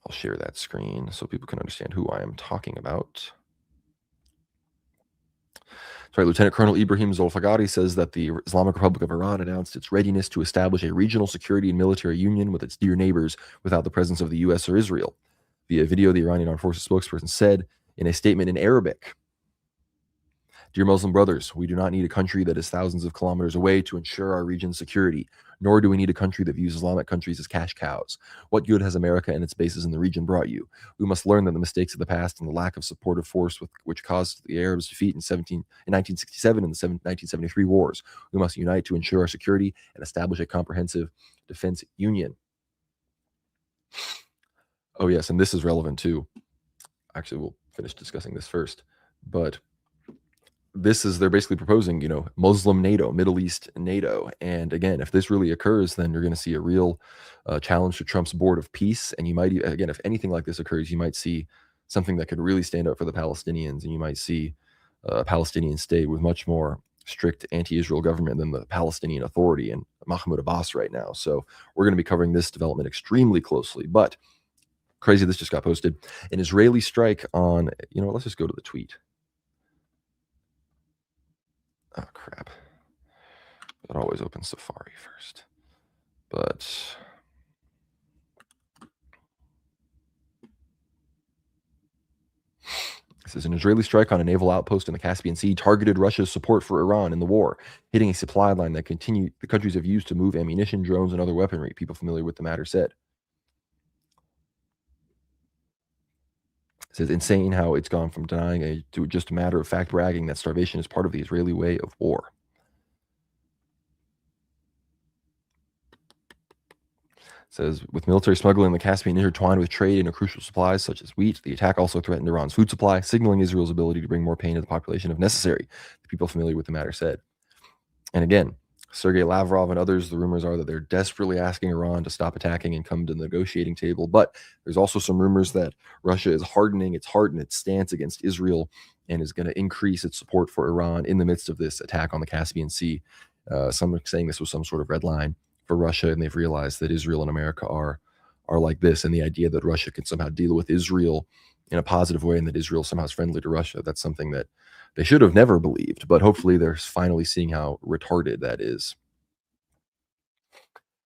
I'll share that screen so people can understand who I am talking about. Sorry, Lieutenant Colonel Ibrahim Zolfagari says that the Islamic Republic of Iran announced its readiness to establish a regional security and military union with its dear neighbors without the presence of the U.S. or Israel. Via video, the Iranian Armed Forces spokesperson said in a statement in Arabic, "Dear Muslim brothers, we do not need a country that is thousands of kilometers away to ensure our region's security, nor do we need a country that views Islamic countries as cash cows. What good has America and its bases in the region brought you? We must learn that the mistakes of the past and the lack of supportive force which caused the Arabs' defeat in 1967 and the 1973 wars. We must unite to ensure our security and establish a comprehensive defense union." Oh, yes, and this is relevant too. Actually, we'll finish discussing this first. But they're basically proposing, Muslim NATO, Middle East NATO. And again, if this really occurs, then you're going to see a real challenge to Trump's board of peace. And you might, again, if anything like this occurs, you might see something that could really stand up for the Palestinians. And you might see a Palestinian state with much more strict anti-Israel government than the Palestinian Authority and Mahmoud Abbas right now. So we're going to be covering this development extremely closely. But crazy, this just got posted. An Israeli strike on, let's just go to the tweet. Oh, crap. It always opens Safari first. But this is an Israeli strike on a naval outpost in the Caspian Sea targeted Russia's support for Iran in the war, hitting a supply line that the countries have used to move ammunition, drones, and other weaponry, people familiar with the matter said. It says, insane how it's gone from denying to just a matter of fact bragging that starvation is part of the Israeli way of war. It says, with military smuggling in the Caspian intertwined with trade in crucial supplies such as wheat, the attack also threatened Iran's food supply, signaling Israel's ability to bring more pain to the population if necessary, the people familiar with the matter said. And again, Sergei Lavrov and others, the rumors are that they're desperately asking Iran to stop attacking and come to the negotiating table. But there's also some rumors that Russia is hardening its heart and its stance against Israel and is going to increase its support for Iran in the midst of this attack on the Caspian Sea. Some are saying this was some sort of red line for Russia, and they've realized that Israel and America are like this, and the idea that Russia can somehow deal with Israel in a positive way and that Israel somehow is friendly to Russia, that's something that they should have never believed, but hopefully they're finally seeing how retarded that is.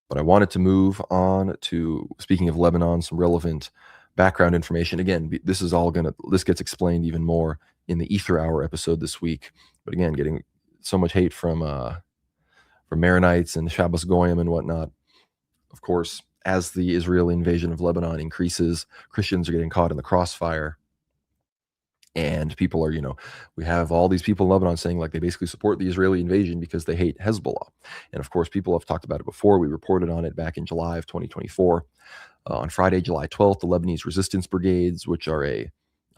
But I wanted to move on to, speaking of Lebanon, some relevant background information. Again, this gets explained even more in the Ether Hour episode this week. But again, getting so much hate from Maronites and Shabbos Goyim and whatnot. Of course, as the Israeli invasion of Lebanon increases, Christians are getting caught in the crossfire. And people are, we have all these people in Lebanon saying like they basically support the Israeli invasion because they hate Hezbollah. And of course, people have talked about it before. We reported on it back in July of 2024. On Friday, July 12th, the Lebanese resistance brigades, which are a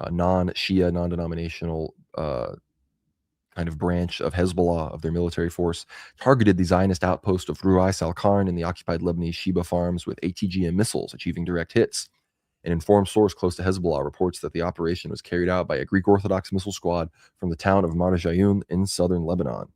non-Shia, non-denominational kind of branch of Hezbollah, of their military force, targeted the Zionist outpost of Ruais al-Qarn in the occupied Lebanese Sheba farms with ATGM missiles, achieving direct hits. An informed source close to Hezbollah reports that the operation was carried out by a Greek Orthodox missile squad from the town of Marjayun in southern Lebanon.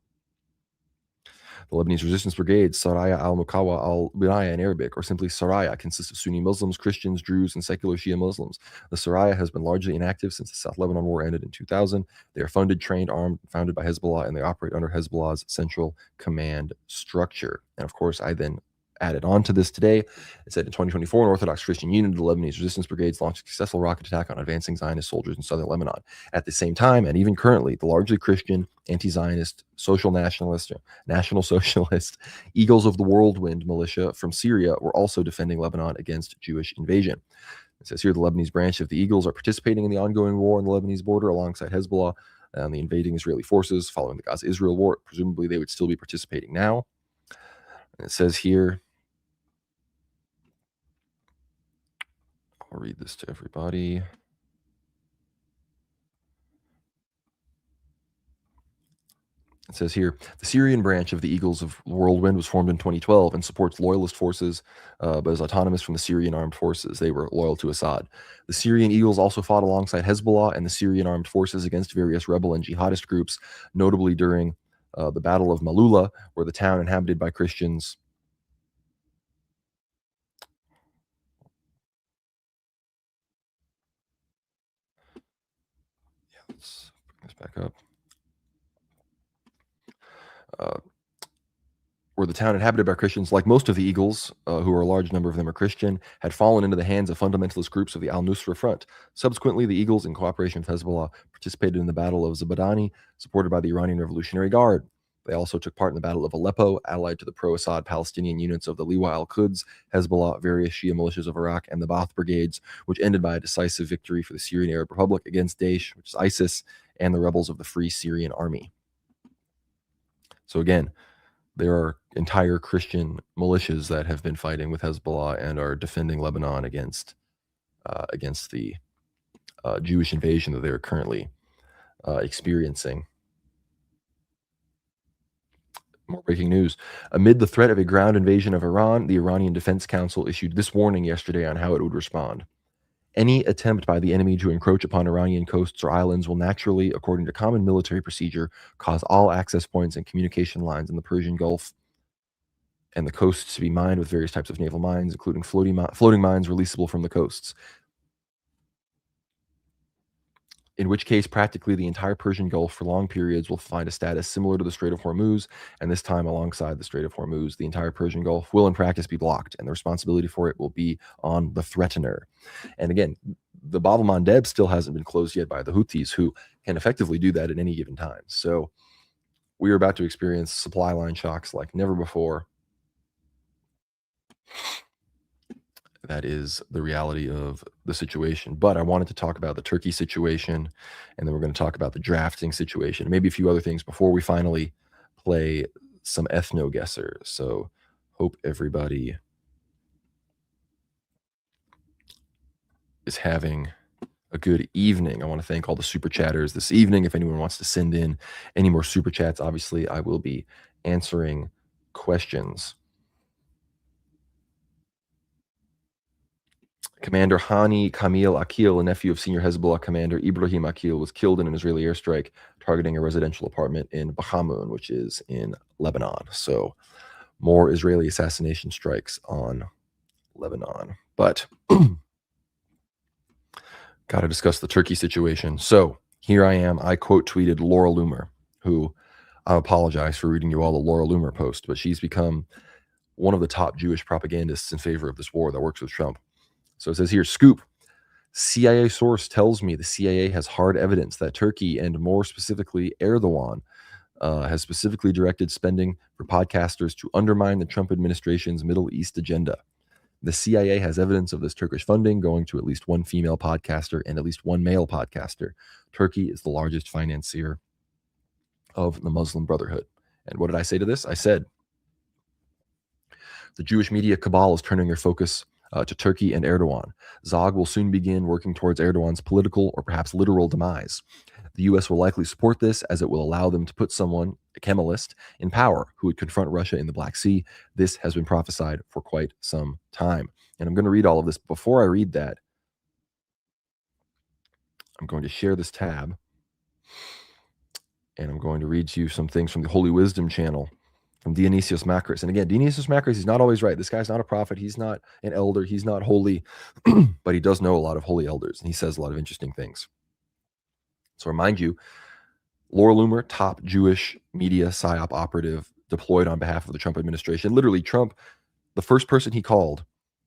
The Lebanese resistance brigade, Saraya al-Mukawa al-Binaya in Arabic, or simply Saraya, consists of Sunni Muslims, Christians, Druze, and secular Shia Muslims. The Saraya has been largely inactive since the South Lebanon War ended in 2000. They are funded, trained, armed, founded by Hezbollah, and they operate under Hezbollah's central command structure. And of course, I then added on to this today. It said in 2024, an Orthodox Christian unit of the Lebanese resistance brigades launched a successful rocket attack on advancing Zionist soldiers in southern Lebanon. At the same time, and even currently, the largely Christian, anti-Zionist, social nationalist, national socialist Eagles of the Whirlwind militia from Syria were also defending Lebanon against Jewish invasion. It says here the Lebanese branch of the Eagles are participating in the ongoing war on the Lebanese border alongside Hezbollah and the invading Israeli forces following the Gaza-Israel war. Presumably, they would still be participating now. And it says here, I'll read this to everybody. It says here, the Syrian branch of the Eagles of Whirlwind was formed in 2012 and supports loyalist forces, but is autonomous from the Syrian armed forces. They were loyal to Assad. The Syrian Eagles also fought alongside Hezbollah and the Syrian armed forces against various rebel and jihadist groups, notably during the Battle of Malula, where the town inhabited by Christians. Yeah, let's bring this back up. Where the town inhabited by Christians, like most of the Eagles, who are a large number of them are Christian, had fallen into the hands of fundamentalist groups of the al-Nusra Front. Subsequently, the Eagles, in cooperation with Hezbollah, participated in the Battle of Zabadani, supported by the Iranian Revolutionary Guard. They also took part in the Battle of Aleppo, allied to the pro-Assad Palestinian units of the Liwa al-Quds, Hezbollah, various Shia militias of Iraq, and the Ba'ath Brigades, which ended by a decisive victory for the Syrian Arab Republic against Daesh, which is ISIS, and the rebels of the Free Syrian Army. So again, there are entire Christian militias that have been fighting with Hezbollah and are defending Lebanon against the Jewish invasion that they are currently experiencing. More breaking news. Amid the threat of a ground invasion of Iran, the Iranian Defense Council issued this warning yesterday on how it would respond. Any attempt by the enemy to encroach upon Iranian coasts or islands will naturally, according to common military procedure, cause all access points and communication lines in the Persian Gulf and the coasts to be mined with various types of naval mines, including floating mines releasable from the coasts. In which case, practically the entire Persian Gulf for long periods will find a status similar to the Strait of Hormuz, and this time alongside the Strait of Hormuz, the entire Persian Gulf will in practice be blocked, and the responsibility for it will be on the threatener. And again, the Bab el-Mandeb still hasn't been closed yet by the Houthis, who can effectively do that at any given time. So we are about to experience supply line shocks like never before. That is the reality of the situation. But I wanted to talk about the Turkey situation, and then we're going to talk about the drafting situation, maybe a few other things before we finally play some ethno guesser. So hope everybody is having a good evening. I want to thank all the super chatters this evening. If anyone wants to send in any more super chats, obviously I will be answering questions. Commander Hani Kamil Akil, a nephew of senior Hezbollah commander Ibrahim Akil, was killed in an Israeli airstrike targeting a residential apartment in Bahamun, which is in Lebanon. So more Israeli assassination strikes on Lebanon. But got to discuss the Turkey situation. So here I am. I quote tweeted Laura Loomer, who I apologize for reading you all the Laura Loomer post, but she's become one of the top Jewish propagandists in favor of this war that works with Trump. So it says here, scoop, CIA source tells me the CIA has hard evidence that Turkey, and more specifically Erdogan, has specifically directed spending for podcasters to undermine the Trump administration's Middle East agenda. The CIA has evidence of this Turkish funding going to at least one female podcaster and at least one male podcaster. Turkey is the largest financier of the Muslim Brotherhood. And what did I say to this? I said, the Jewish media cabal is turning their focus to Turkey and Erdogan. Zog will soon begin working towards Erdogan's political or perhaps literal demise. The U.S. will likely support this as it will allow them to put someone, a Kemalist, in power who would confront Russia in the Black Sea. This has been prophesied for quite some time. And I'm going to read all of this. Before I read that, I'm going to share this tab, and I'm going to read to you some things from the Holy Wisdom channel from Dionysius Macris. And again, Dionysius Macris, he's not always right. This guy's not a prophet. He's not an elder. He's not holy, but he does know a lot of holy elders, and he says a lot of interesting things. So remind you, Laura Loomer, top Jewish media psyop operative deployed on behalf of the Trump administration. Literally, Trump, the first person he called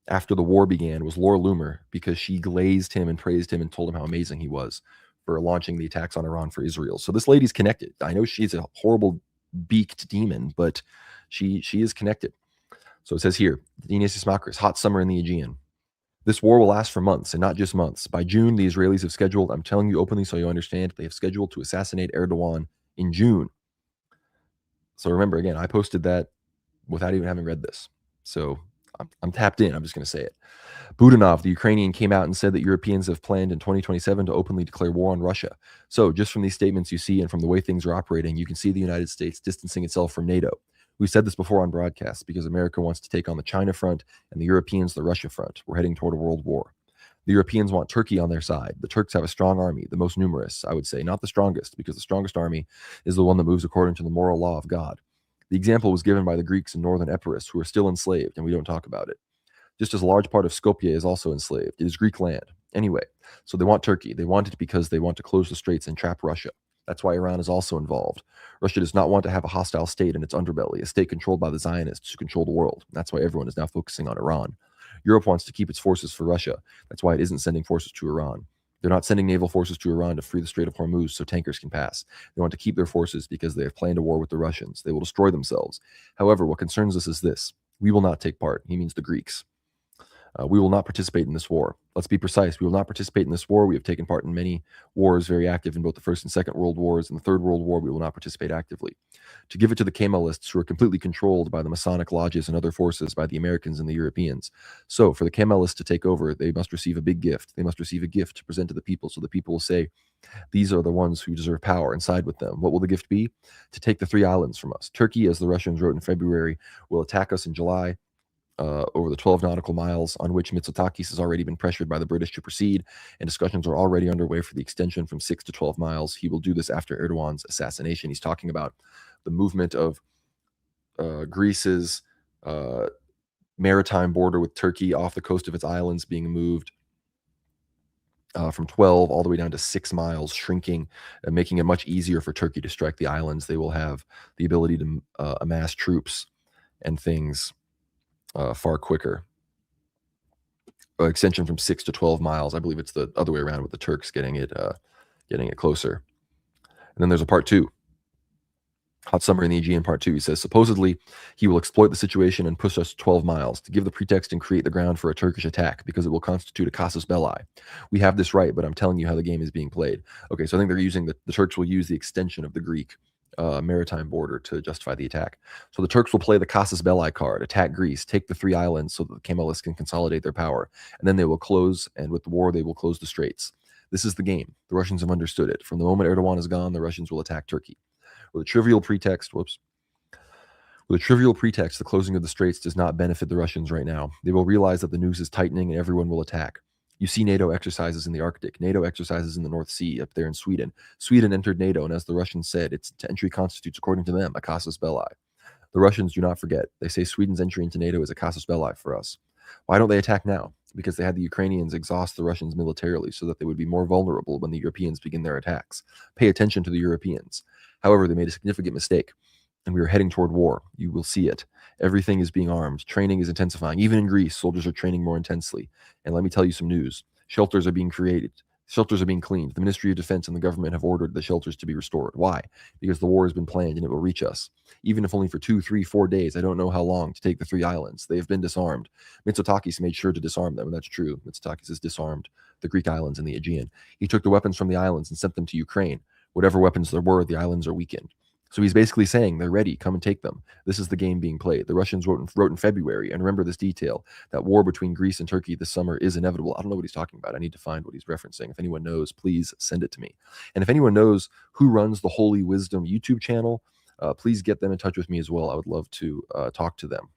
after the war began was Laura Loomer, because she glazed him and praised him and told him how amazing he was for launching the attacks on Iran for Israel. So this lady's connected. I know she's a horrible beaked demon, but she is connected. So it says here, Dionysius Macris, hot summer in the Aegean. This war will last for months, and not just months. By June, the Israelis have scheduled, I'm telling you openly so you understand, they have scheduled to assassinate Erdogan in June. So remember, again, I posted that without even having read this. So I'm tapped in. I'm just going to say it. Budanov, the Ukrainian, came out and said that Europeans have planned in 2027 to openly declare war on Russia. So just from these statements you see and from the way things are operating, you can see the United States distancing itself from NATO. We've said this before on broadcasts because America wants to take on the China front and the Europeans the Russia front. We're heading toward a world war. The Europeans want Turkey on their side. The Turks have a strong army, the most numerous, I would say, not the strongest, because the strongest army is the one that moves according to the moral law of God. The example was given by the Greeks in northern Epirus, who are still enslaved, and we don't talk about it. Just as a large part of Skopje is also enslaved. It is Greek land. Anyway, so they want Turkey. They want it because they want to close the straits and trap Russia. That's why Iran is also involved. Russia does not want to have a hostile state in its underbelly, a state controlled by the Zionists who control the world. That's why everyone is now focusing on Iran. Europe wants to keep its forces for Russia. That's why it isn't sending forces to Iran. They're not sending naval forces to Iran to free the Strait of Hormuz so tankers can pass. They want to keep their forces because they have planned a war with the Russians. They will destroy themselves. However, what concerns us is this. We will not take part. He means the Greeks. We will not participate in this war. Let's be precise. We will not participate in this war. We have taken part in many wars, very active in both the First and Second World Wars. In the Third World War, we will not participate actively. To give it to the Kemalists, who are completely controlled by the Masonic lodges and other forces, by the Americans and the Europeans. So for the Kemalists to take over, they must receive a big gift. They must receive a gift to present to the people, so the people will say, these are the ones who deserve power, and side with them. What will the gift be? To take the 3 islands from us. Turkey, as the Russians wrote in February, will attack us in July. Over the 12 nautical miles, on which Mitsotakis has already been pressured by the British to proceed, and discussions are already underway for the extension from 6 to 12 miles. He will do this after Erdogan's assassination. He's talking about the movement of Greece's maritime border with Turkey off the coast of its islands being moved from 12 all the way down to 6 miles, shrinking and making it much easier for Turkey to strike the islands. They will have the ability to amass troops and things far quicker. Extension from 6 to 12 miles. I believe it's the other way around with the Turks getting it closer. And then there's a part 2. Hot Summer in the Aegean part 2. He says, supposedly, he will exploit the situation and push us 12 miles to give the pretext and create the ground for a Turkish attack because it will constitute a casus belli. We have this right, but I'm telling you how the game is being played. Okay, so I think they're using the Turks will use the extension of the Greek maritime border to justify the attack. So the Turks will play the casus belli card, attack Greece, take the 3 islands so that the Kemalists can consolidate their power, and then they will close, and with the war, they will close the straits. This is the game. The Russians have understood it. From the moment Erdogan is gone, the Russians will attack Turkey. With a trivial pretext, the closing of the straits does not benefit the Russians right now. They will realize that the noose is tightening and everyone will attack. You see NATO exercises in the Arctic, NATO exercises in the North Sea, up there in Sweden. Sweden entered NATO, and as the Russians said, its entry constitutes, according to them, a casus belli. The Russians do not forget. They say Sweden's entry into NATO is a casus belli for us. Why don't they attack now? Because they had the Ukrainians exhaust the Russians militarily so that they would be more vulnerable when the Europeans begin their attacks. Pay attention to the Europeans. However, they made a significant mistake, and we are heading toward war. You will see it. Everything is being armed. Training is intensifying. Even in Greece, soldiers are training more intensely. And let me tell you some news. Shelters are being created. Shelters are being cleaned. The Ministry of Defense and the government have ordered the shelters to be restored. Why? Because the war has been planned and it will reach us. Even if only for 2, 3, 4 days, I don't know how long, to take the 3 islands. They have been disarmed. Mitsotakis made sure to disarm them, and that's true. Mitsotakis has disarmed the Greek islands and the Aegean. He took the weapons from the islands and sent them to Ukraine. Whatever weapons there were, the islands are weakened. So he's basically saying they're ready, come and take them. This is the game being played. The Russians wrote in February, and remember this detail, that war between Greece and Turkey this summer is inevitable. I don't know what he's talking about. I need to find what he's referencing. If anyone knows, please send it to me. And if anyone knows who runs the Holy Wisdom YouTube channel, please get them in touch with me as well. I would love to talk to them.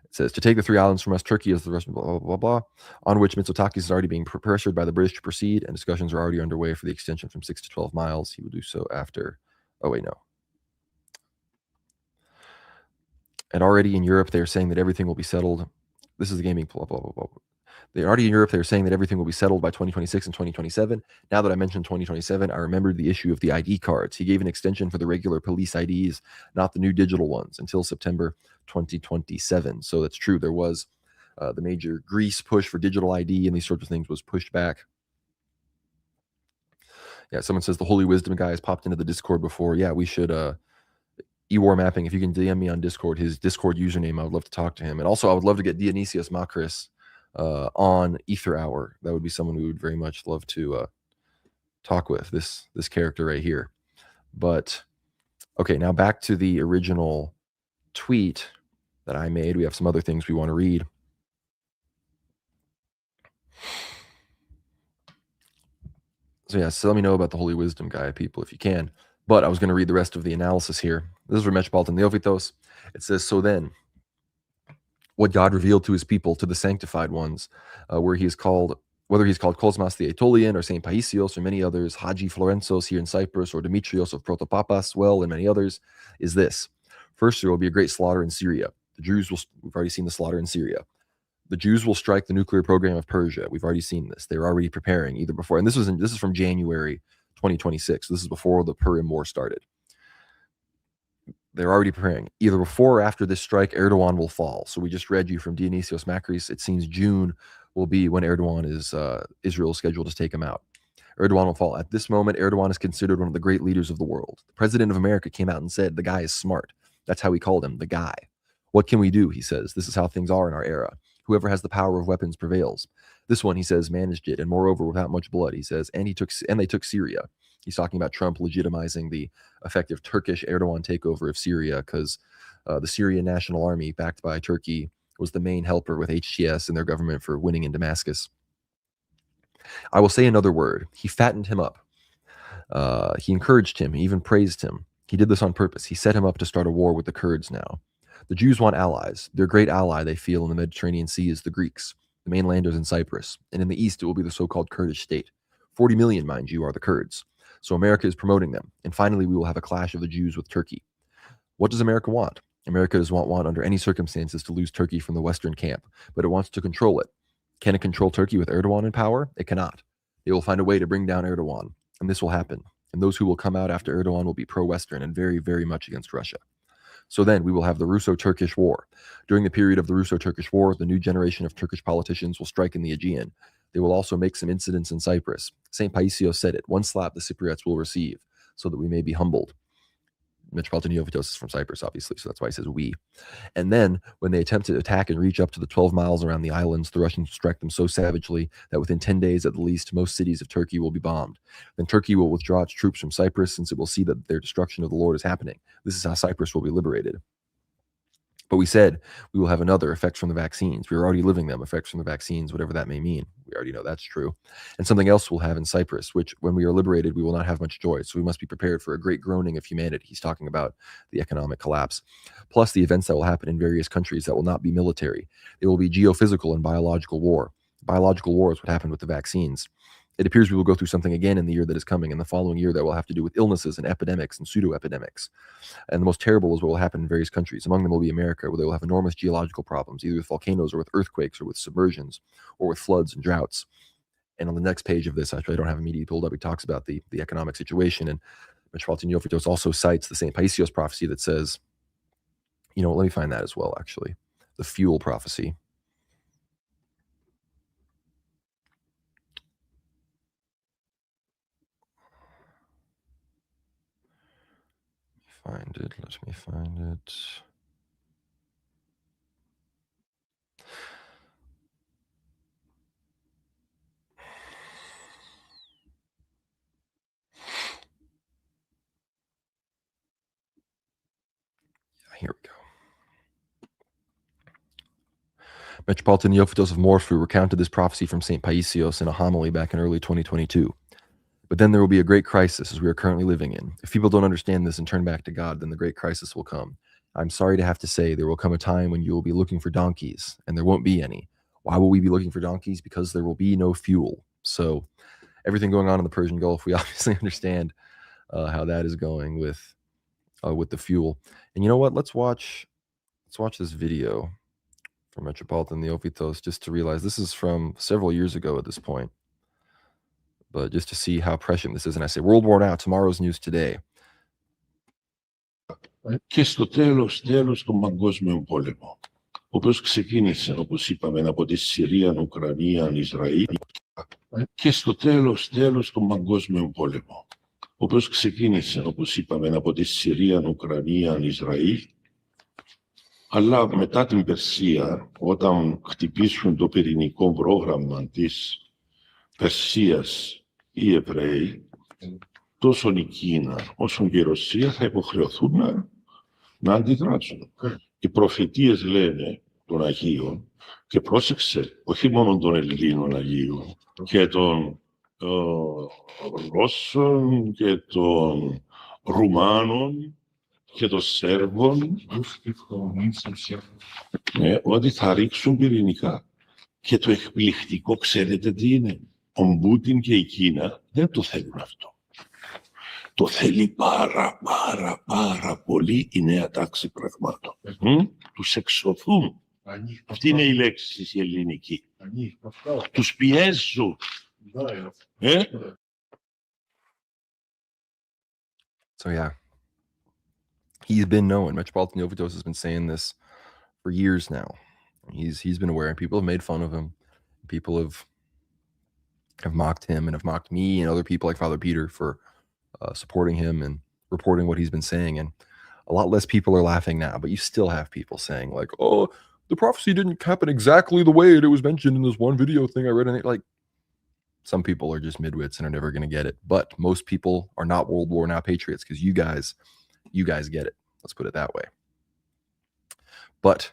It says, to take the 3 islands from us, Turkey is the rest of blah, blah, blah, blah, on which Mitsotakis is already being pressured by the British to proceed, and discussions are already underway for the extension from 6 to 12 miles. He will do so after... Oh, wait, no. And already in Europe, they're saying that everything will be settled. This is the gaming blah, blah, blah, blah. They're already in Europe, they're saying that everything will be settled by 2026 and 2027. Now that I mentioned 2027, I remembered the issue of the ID cards. He gave an extension for the regular police IDs, not the new digital ones, until September 2027. So that's true. There was the major Greece push for digital ID and these sorts of things was pushed back. Yeah, someone says the Holy Wisdom guy has popped into the Discord before. Yeah, we should... E-War Mapping, if you can DM me on Discord, his Discord username, I would love to talk to him. And also, I would love to get Dionysius Makris on Ether Hour. That would be someone we would very much love to talk with, this character right here. But, okay, now back to the original tweet. that I made. We have some other things we want to read. So yeah, so let me know about the Holy Wisdom Guy, people, if you can. But I was going to read the rest of the analysis here. This is from Metropolitan Neophytos. It says, so then, what God revealed to his people, to the sanctified ones, where he is called, whether he's called Cosmas the Aetolian or St. Paisios or many others, Haji Florenzos here in Cyprus or Demetrios of Protopapas, well, and many others, is this. First, there will be a great slaughter in Syria. The Jews will, we've already seen the slaughter in Syria. The Jews will strike the nuclear program of Persia. We've already seen this. They're already preparing either before, and this is from January 2026. This is before the Purim War started. They're already preparing. Either before or after this strike, Erdogan will fall. So we just read you from Dionysios Makris. It seems June will be when Erdogan is Israel scheduled to take him out. Erdogan will fall. At this moment, Erdogan is considered one of the great leaders of the world. The president of America came out and said the guy is smart. That's how he called him, the guy. What can we do? He says. This is how things are in our era. Whoever has the power of weapons prevails. This one, he says, managed it, and moreover, without much blood. He says, and they took Syria. He's talking about Trump legitimizing the effective Turkish Erdogan takeover of Syria because the Syrian National Army, backed by Turkey, was the main helper with HTS and their government for winning in Damascus. I will say another word. He fattened him up. He encouraged him. He even praised him. He did this on purpose. He set him up to start a war with the Kurds now. The Jews want allies. Their great ally, they feel, in the Mediterranean Sea is the Greeks, the mainlanders in Cyprus. And in the east, it will be the so-called Kurdish state. 40 million, mind you, are the Kurds. So America is promoting them. And finally, we will have a clash of the Jews with Turkey. What does America want? America does not want under any circumstances to lose Turkey from the Western camp, but it wants to control it. Can it control Turkey with Erdogan in power? It cannot. They will find a way to bring down Erdogan, and this will happen. And those who will come out after Erdogan will be pro-Western and very, very much against Russia. So then we will have the Russo-Turkish War. During the period of the Russo-Turkish War, the new generation of Turkish politicians will strike in the Aegean. They will also make some incidents in Cyprus. St. Paisios said it, one slap the Cypriots will receive, so that we may be humbled. Metropolitan Neophytos is from Cyprus, obviously, so that's why he says we. And then, when they attempt to attack and reach up to the 12 miles around the islands, the Russians strike them so savagely that within 10 days at the least, most cities of Turkey will be bombed. Then Turkey will withdraw its troops from Cyprus, since it will see that their destruction of the Lord is happening. This is how Cyprus will be liberated. But we said we will have another, effects from the vaccines. We're already living them, effects from the vaccines, whatever that may mean. We already know that's true. And something else we'll have in Cyprus, which when we are liberated, we will not have much joy. So we must be prepared for a great groaning of humanity. He's talking about the economic collapse, plus the events that will happen in various countries that will not be military. It will be geophysical and biological war. Biological war is what happened with the vaccines. It appears we will go through something again in the year that is coming, and the following year that will have to do with illnesses and epidemics and pseudo-epidemics. And the most terrible is what will happen in various countries. Among them will be America, where they will have enormous geological problems, either with volcanoes or with earthquakes or with submersions or with floods and droughts. And on the next page of this, actually, I don't have immediately pulled up, he talks about the economic situation. And Metropolitan Neophytos also cites the St. Paisios prophecy that says, you know, let me find that as well, actually. The fuel prophecy. Find it. Let me find it. Here we go. Metropolitan Neophytos of Morphu recounted this prophecy from St. Paisios in a homily back in early 2022. But then there will be a great crisis as we are currently living in. If people don't understand this and turn back to God, then the great crisis will come. I'm sorry to have to say there will come a time when you will be looking for donkeys, and there won't be any. Why will we be looking for donkeys? Because there will be no fuel. So everything going on in the Persian Gulf, we obviously understand how that is going with the fuel. And you know what? Let's watch this video from Metropolitan Neophytos just to realize this is from several years ago at this point. But just to see how prescient this is. And I say, World War now, tomorrow's news today. Και στο τέλος των παγκόσμιων πόλεμων, ο οποίος ξεκίνησε, όπως είπαμε, από τη Συρία, Ουκρανία, Ισραήλ, και στο τέλος των παγκόσμιων πόλεμων, ο οποίος ξεκίνησε, όπως είπαμε, από τη Συρία, Ουκρανία, Ισραήλ, αλλά μετά την Περσία, όταν χτυπήσουν το πυρηνικό πρόγραμμα της Περσίας οι Εβραίοι, τόσο η Κίνα όσο και η Ρωσία θα υποχρεωθούν να αντιδράσουν. οι προφητείες λένε των Αγίων, και πρόσεξε, όχι μόνο των Ελλήνων Αγίων, και των Ρώσων και των Ρουμάνων και των Σέρβων, ότι θα ρίξουν πυρηνικά. Και το εκπληκτικό, ξέρετε τι είναι? Ο Πούτιν και η Κίνα δεν το θέλουν αυτό. Το θέλει πάρα πολύ η νέα τάξη πραγμάτων. Τους εξωθούν. Αυτή είναι η λέξη η ελληνική. Τους πιέζουν. So yeah, he's been known. Metropolitan Yovitos has been saying this for years now. He's been aware, and people have made fun of him. People have mocked him and have mocked me and other people like Father Peter for supporting him and reporting what he's been saying. And a lot less people are laughing now, but you still have people saying like, "Oh, the prophecy didn't happen exactly the way it was mentioned in this one video thing I read." And like, some people are just midwits and are never going to get it. But most people are not World War Now patriots because you guys get it. Let's put it that way. But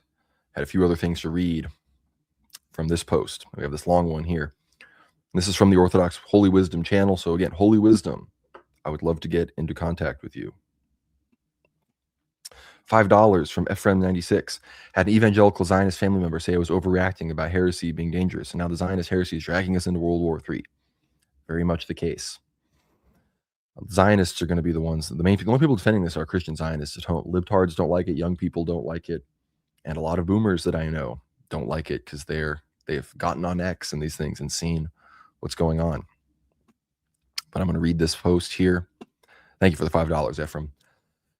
had a few other things to read from this post. We have this long one here. This is from the Orthodox Holy Wisdom channel. So again, Holy Wisdom, I would love to get into contact with you. $5 from Ephraim96. Had an evangelical Zionist family member say I was overreacting about heresy being dangerous, and now the Zionist heresy is dragging us into World War III. Very much the case. Zionists are going to be the ones, the only people defending this are Christian Zionists at home. Libtards don't like it. Young people don't like it. And a lot of boomers that I know don't like it because they've gotten on X and these things and seen what's going on. But I'm going to read this post here. Thank you for the $5, Ephraim.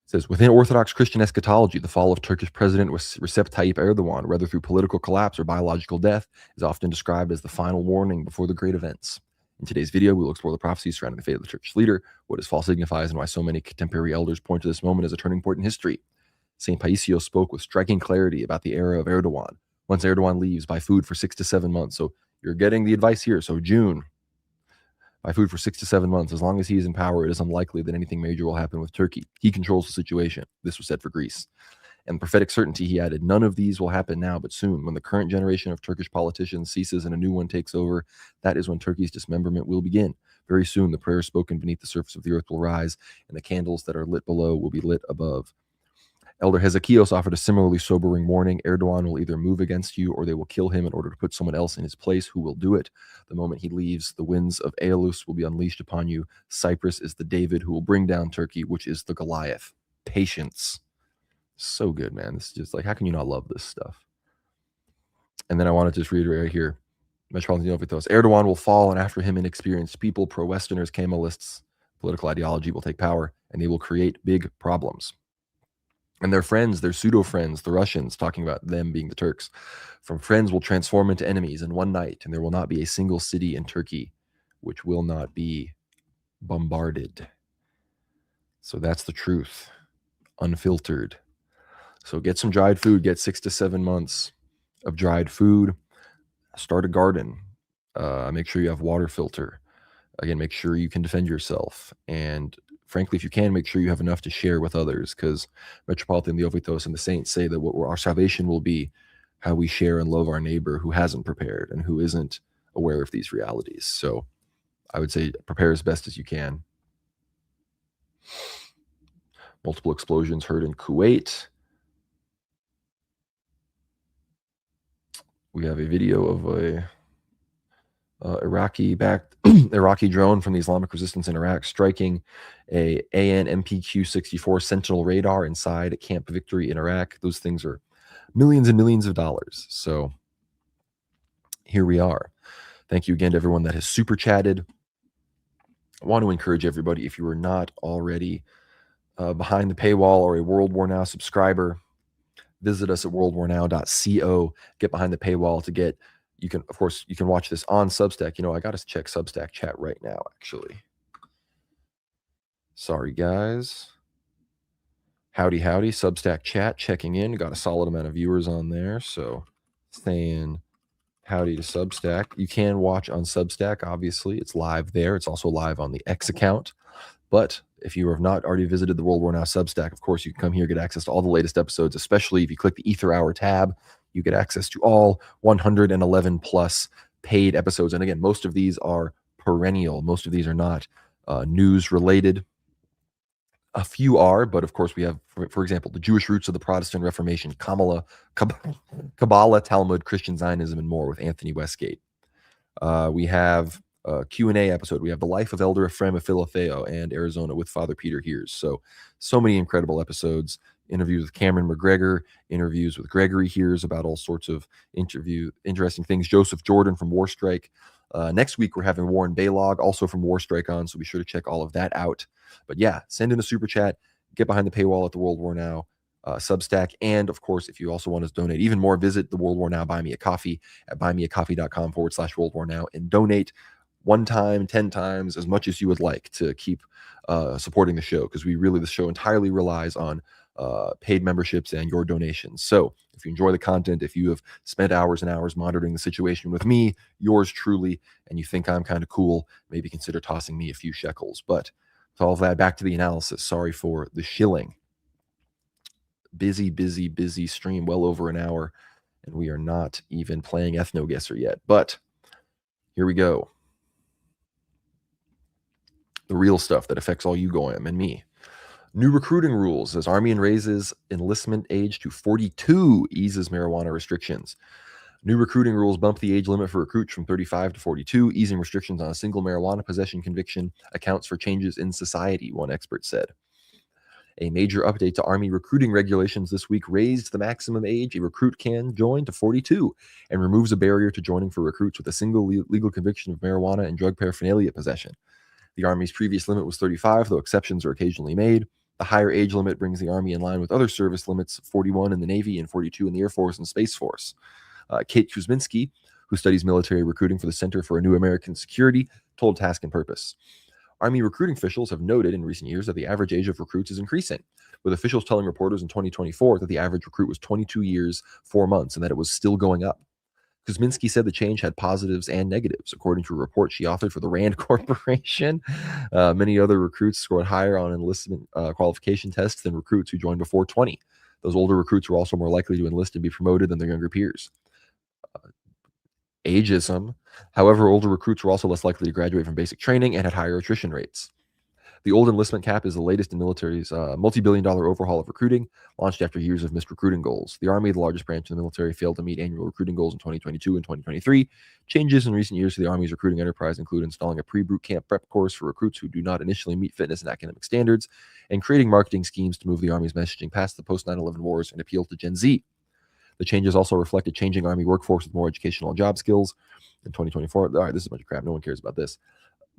It says, within Orthodox Christian eschatology, the fall of Turkish President Recep Tayyip Erdogan, whether through political collapse or biological death, is often described as the final warning before the great events. In today's video, we will explore the prophecies surrounding the fate of the Turkish leader, what his fall signifies, and why so many contemporary elders point to this moment as a turning point in history. St. Paisios spoke with striking clarity about the era of Erdogan. Once Erdogan leaves, buy food for 6 to 7 months. So you're getting the advice here. So June, buy food for 6 to 7 months. As long as he is in power, it is unlikely that anything major will happen with Turkey. He controls the situation. This was said for Greece. And prophetic certainty, he added, none of these will happen now, but soon. When the current generation of Turkish politicians ceases and a new one takes over, that is when Turkey's dismemberment will begin. Very soon, the prayers spoken beneath the surface of the earth will rise, and the candles that are lit below will be lit above. Elder Hezekios offered a similarly sobering warning. Erdogan will either move against you or they will kill him in order to put someone else in his place who will do it. The moment he leaves, the winds of Aeolus will be unleashed upon you. Cyprus is the David who will bring down Turkey, which is the Goliath. Patience. So good, man. This is just like, how can you not love this stuff? And then I want to just reiterate right here. Metropolitan Yovitos. Erdogan will fall, and after him, inexperienced people, pro-Westerners, Kemalists, political ideology will take power, and they will create big problems. And their friends, their pseudo-friends, the Russians, talking about them being the Turks, from friends will transform into enemies in one night, and there will not be a single city in Turkey which will not be bombarded. So that's the truth, unfiltered. So get some dried food, get 6 to 7 months of dried food, start a garden, make sure you have water filter. Again, make sure you can defend yourself. And frankly, if you can, make sure you have enough to share with others, because Metropolitan Theovitos and the saints say that what our salvation will be how we share and love our neighbor who hasn't prepared and who isn't aware of these realities. So I would say prepare as best as you can. Multiple explosions heard in Kuwait. We have a video of a Iraqi-backed Iraqi drone from the Islamic Resistance in Iraq striking a AN/MPQ-64 Sentinel radar inside Camp Victory in Iraq. Those things are millions and millions of dollars. So here we are. Thank you again to everyone that has super chatted. I want to encourage everybody, if you are not already behind the paywall or a World War Now subscriber, visit us at worldwarnow.co. Get behind the paywall to get. You can, of course, you can watch this on Substack. You know, I got to check Substack chat right now, actually. Sorry, guys. Howdy, howdy. Substack chat checking in. Got a solid amount of viewers on there. So saying howdy to Substack. You can watch on Substack, obviously. It's live there. It's also live on the X account. But If you have not already visited the World War Now Substack, of course, you can come here, get access to all the latest episodes, especially if you click the Ether Hour tab, you get access to all 111 plus paid episodes. And again, most of these are perennial. Most of these are not news related. A few are, but of course we have, for example, the Jewish roots of the Protestant Reformation, Kabbalah, Talmud, Christian Zionism, and more with Anthony Westgate. We have a Q&A episode. We have the life of Elder Ephraim of Philatheo and Arizona with Father Peter Hears. So many incredible episodes. Interviews with Cameron McGregor, interviews with Gregory Hears about all sorts of interesting things. Joseph Jordan from War Strike. Next week, we're having Warren Baylog, also from War Strike on, so be sure to check all of that out. But yeah, send in a super chat, get behind the paywall at the World War Now Substack. And of course, if you also want to donate even more, visit the World War Now Buy Me a Coffee at buymeacoffee.com/World War Now and donate 1 time, 10 times, as much as you would like to keep supporting the show, because the show entirely relies on paid memberships and your donations. So if you enjoy the content, if you have spent hours and hours monitoring the situation with me, yours truly, and you think I'm kind of cool, maybe consider tossing me a few shekels. But with all of that, back to the analysis. Sorry for the shilling. Busy stream, well over an hour, and we are not even playing Ethno Guesser yet. But here we go. The real stuff that affects all you goyim and me. New recruiting rules as Army raises enlistment age to 42, eases marijuana restrictions. New recruiting rules bump the age limit for recruits from 35 to 42, easing restrictions on a single marijuana possession conviction accounts for changes in society, one expert said. A major update to Army recruiting regulations this week raised the maximum age a recruit can join to 42 and removes a barrier to joining for recruits with a single legal conviction of marijuana and drug paraphernalia possession. The Army's previous limit was 35, though exceptions are occasionally made. The higher age limit brings the Army in line with other service limits, 41 in the Navy and 42 in the Air Force and Space Force. Kate Kuzminski, who studies military recruiting for the Center for a New American Security, told Task and Purpose. Army recruiting officials have noted in recent years that the average age of recruits is increasing, with officials telling reporters in 2024 that the average recruit was 22 years, 4 months, and that it was still going up. Kuzminski said the change had positives and negatives. According to a report she authored for the RAND Corporation, many other recruits scored higher on enlistment qualification tests than recruits who joined before 20. Those older recruits were also more likely to enlist and be promoted than their younger peers. Ageism. However, older recruits were also less likely to graduate from basic training and had higher attrition rates. The old enlistment cap is the latest in military's multi-billion-dollar overhaul of recruiting, launched after years of missed recruiting goals. The Army, the largest branch of the military, failed to meet annual recruiting goals in 2022 and 2023. Changes in recent years to the Army's recruiting enterprise include installing a pre-boot camp prep course for recruits who do not initially meet fitness and academic standards, and creating marketing schemes to move the Army's messaging past the post-9/11 wars and appeal to Gen Z. The changes also reflect a changing Army workforce with more educational and job skills. In 2024, all right, this is a bunch of crap. No one cares about this.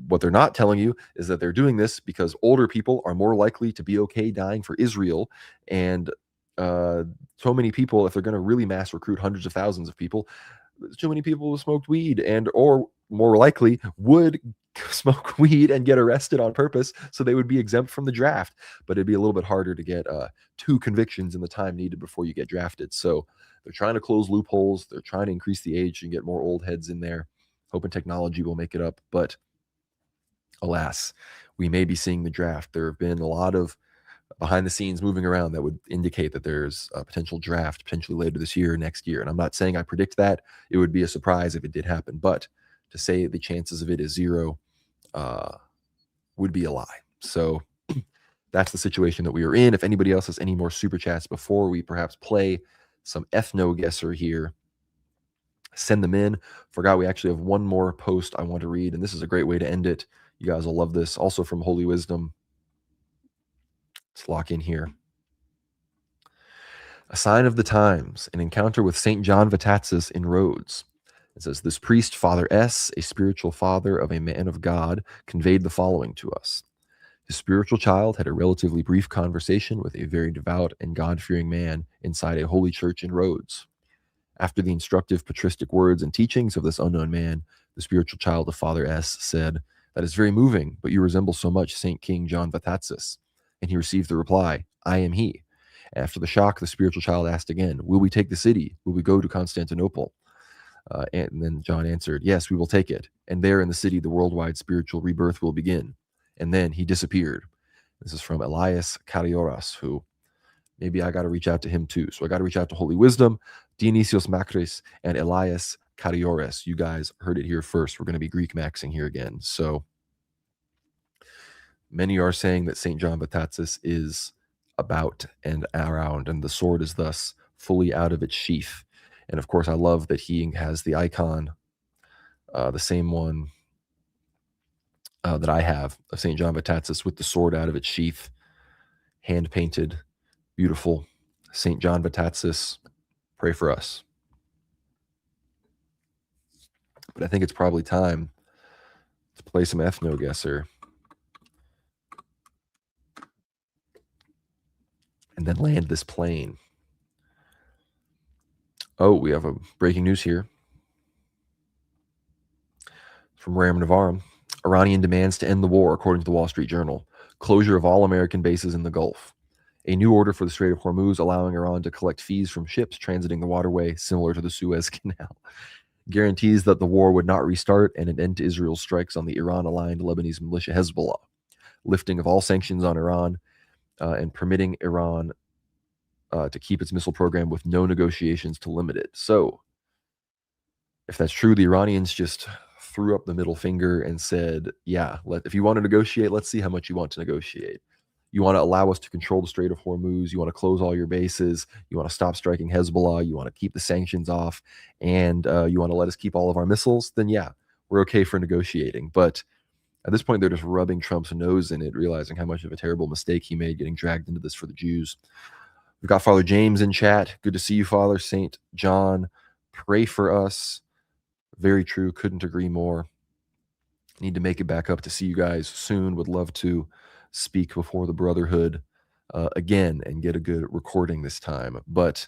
What they're not telling you is that they're doing this because older people are more likely to be okay dying for Israel. And so many people, if they're going to really mass recruit hundreds of thousands of people, too many people who smoked weed and or more likely would smoke weed and get arrested on purpose, so they would be exempt from the draft. But it'd be a little bit harder to get 2 convictions in the time needed before you get drafted. So they're trying to close loopholes. They're trying to increase the age and get more old heads in there, hoping technology will make it up. But alas, we may be seeing the draft. There have been a lot of behind the scenes moving around that would indicate that there's a potential draft potentially later this year, next year. And I'm not saying I predict that. It would be a surprise if it did happen. But to say the chances of it is 0 would be a lie. So that's the situation that we are in. If anybody else has any more super chats before we perhaps play some ethno guesser here, send them in. Forgot we actually have one more post I want to read, and this is a great way to end it. You guys will love this. Also from Holy Wisdom. Let's lock in here. A sign of the times, an encounter with St. John Vitatsis in Rhodes. It says, this priest, Father S., a spiritual father of a man of God, conveyed the following to us. His spiritual child had a relatively brief conversation with a very devout and God-fearing man inside a holy church in Rhodes. After the instructive patristic words and teachings of this unknown man, the spiritual child of Father S. said, that is very moving, but you resemble so much St. King John Vitatsis. And he received the reply, I am he. After the shock, the spiritual child asked again, will we take the city? Will we go to Constantinople? And then John answered, yes, we will take it. And there in the city, the worldwide spiritual rebirth will begin. And then he disappeared. This is from Elias Carioras, who maybe I got to reach out to him too. So I got to reach out to Holy Wisdom, Dionysios Makris, and Elias Carioras. You guys heard it here first. We're going to be Greek maxing here again. So many are saying that St. John Vatatzis is about and around, and the sword is thus fully out of its sheath. And of course, I love that he has the icon, the same one that I have of St. John Vatatzis with the sword out of its sheath, hand painted, beautiful. St. John Vatatzis, pray for us. But I think it's probably time to play some ethno-guesser and then land this plane. Oh, we have a breaking news here from Ram Navaram. Iranian demands to end the war, according to the Wall Street Journal. Closure of all American bases in the Gulf. A new order for the Strait of Hormuz, allowing Iran to collect fees from ships transiting the waterway, similar to the Suez Canal. Guarantees that the war would not restart, and an end to Israel's strikes on the Iran-aligned Lebanese militia Hezbollah. Lifting of all sanctions on Iran and permitting Iran to keep its missile program with no negotiations to limit it. So, if that's true, the Iranians just threw up the middle finger and said, yeah, if you want to negotiate, let's see how much you want to negotiate. You want to allow us to control the Strait of Hormuz. You want to close all your bases. You want to stop striking Hezbollah. You want to keep the sanctions off. And you want to let us keep all of our missiles. Then, yeah, we're okay for negotiating. But at this point, they're just rubbing Trump's nose in it, realizing how much of a terrible mistake he made getting dragged into this for the Jews. We've got Father James in chat. Good to see you, Father. St. John, pray for us. Very true. Couldn't agree more. Need to make it back up to see you guys soon. Would love to speak before the Brotherhood again and get a good recording this time. But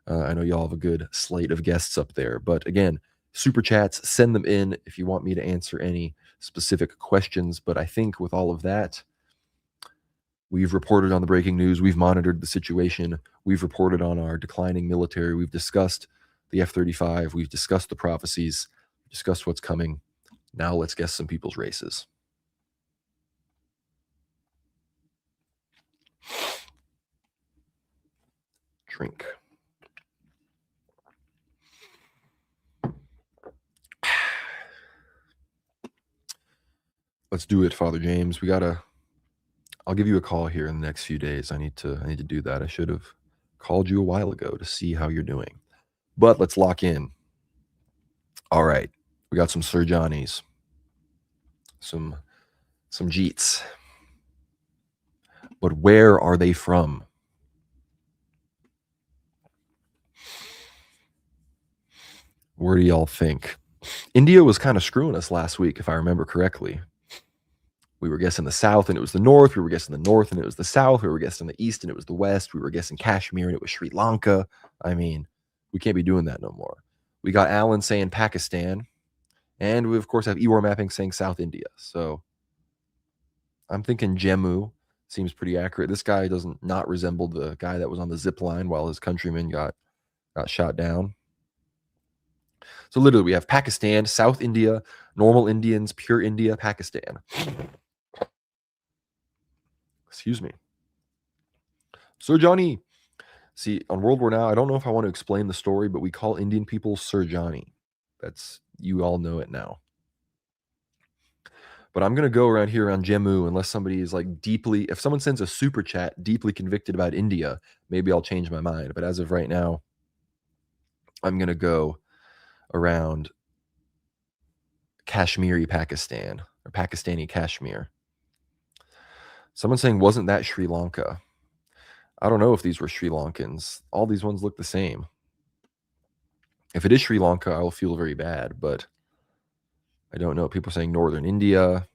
I know y'all have a good slate of guests up there. But again, super chats, send them in if you want me to answer any specific questions. But I think with all of that, we've reported on the breaking news. We've monitored the situation. We've reported on our declining military. We've discussed the F-35. We've discussed the prophecies, discussed what's coming. Now let's guess some people's races. Drink. Let's do it, Father James. I'll give you a call here in the next few days. I need to do that. I should have called you a while ago to see how you're doing. But let's lock in. All right. We got some Sir Johnnies. Some Jeets. But where are they from? Where do y'all think? India was kind of screwing us last week, if I remember correctly. We were guessing the south and it was the north. We were guessing the north and it was the south. We were guessing the east and it was the west. We were guessing Kashmir and it was Sri Lanka. I mean, we can't be doing that no more. We got Alan saying Pakistan. And we, of course, have Ewar mapping saying South India. So I'm thinking Jammu seems pretty accurate. This guy doesn't not resemble the guy that was on the zip line while his countrymen got shot down. So literally we have Pakistan, South India, normal Indians, pure India, Pakistan. Excuse me. Sir Johnny. See, on World War Now, I don't know if I want to explain the story, but we call Indian people Sir Johnny. You all know it now. But I'm going to go around here around Jammu unless somebody is like if someone sends a super chat deeply convicted about India, maybe I'll change my mind. But as of right now, I'm going to go around Kashmiri Pakistan or Pakistani Kashmir. Someone's saying, wasn't that Sri Lanka? I don't know if these were Sri Lankans. All these ones look the same. If it is Sri Lanka, I will feel very bad, but I don't know. People are saying northern India.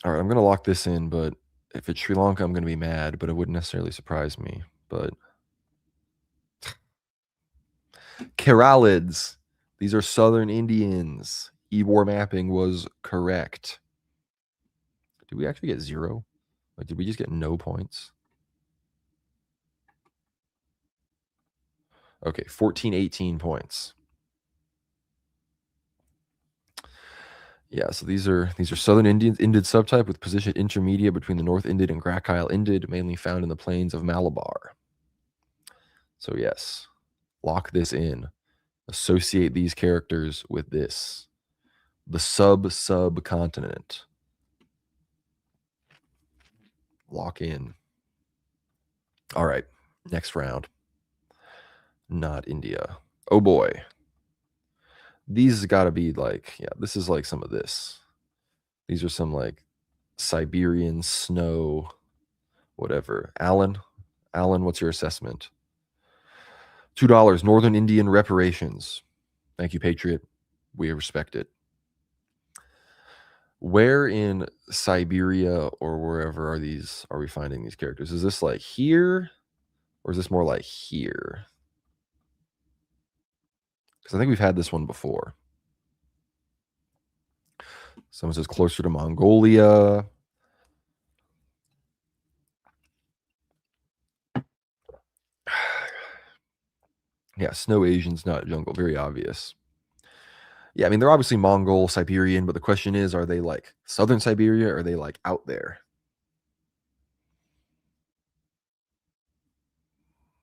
All right, I'm going to lock this in, but if it's Sri Lanka, I'm going to be mad, but it wouldn't necessarily surprise me. But Keralids, these are southern Indians. Ewar mapping was correct. Did we actually get 0? Like, did we just get no points? Okay, 14, 18 points. Yeah, so these are southern Indid subtype with position intermediate between the North Indid and Kharg Island Indid, mainly found in the plains of Malabar. So yes, lock this in. Associate these characters with this. The subcontinent. Lock in. All right, next round. Not India. Oh boy. These got to be like, yeah, this is like some of this. These are some like Siberian snow, whatever. Alan, what's your assessment? $2, Northern Indian reparations. Thank you, Patriot. We respect it. Where in Siberia or wherever are we finding these characters? Is this like here or is this more like here? Because I think we've had this one before. Someone says closer to Mongolia. Yeah, snow Asians, not jungle. Very obvious. Yeah, I mean, they're obviously Mongol, Siberian, but the question is, are they like southern Siberia or are they like out there?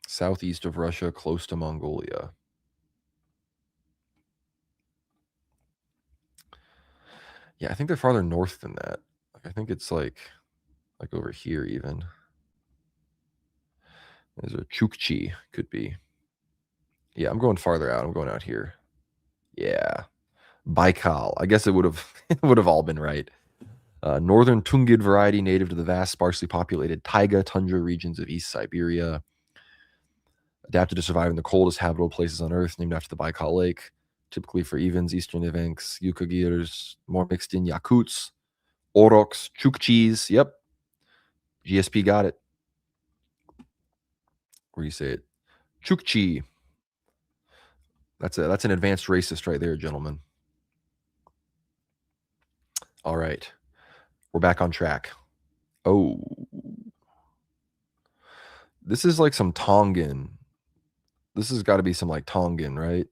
Southeast of Russia, close to Mongolia. Yeah, I think they're farther north than that. Like, I think it's like over here even. There's a Chukchi, could be. Yeah, I'm going farther out. I'm going out here. Yeah. Baikal. I guess it would have all been right. Northern Tungid variety native to the vast, sparsely populated taiga tundra regions of East Siberia. Adapted to survive in the coldest habitable places on Earth, named after the Baikal Lake. Typically for Evens, Eastern Evenks, Yukagirs, more mixed in Yakuts, Oroks, Chukchis. Yep. GSP got it. Where do you say it? Chukchi. That's an advanced racist right there, gentlemen. All right. We're back on track. Oh. This is like some Tongan. This has got to be some like Tongan, right?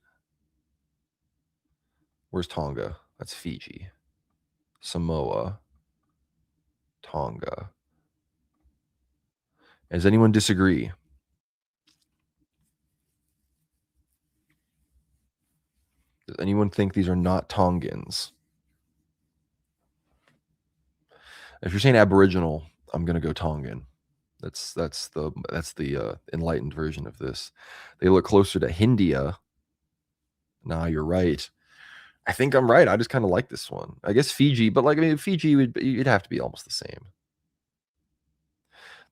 Where's Tonga? That's Fiji. Samoa. Tonga. Does anyone disagree? Does anyone think these are not Tongans? If you're saying Aboriginal, I'm gonna go Tongan. That's the enlightened version of this. They look closer to Hindia. Nah, you're right. I think I'm right. I just kind of like this one. I guess Fiji, but like I mean, Fiji it'd have to be almost the same.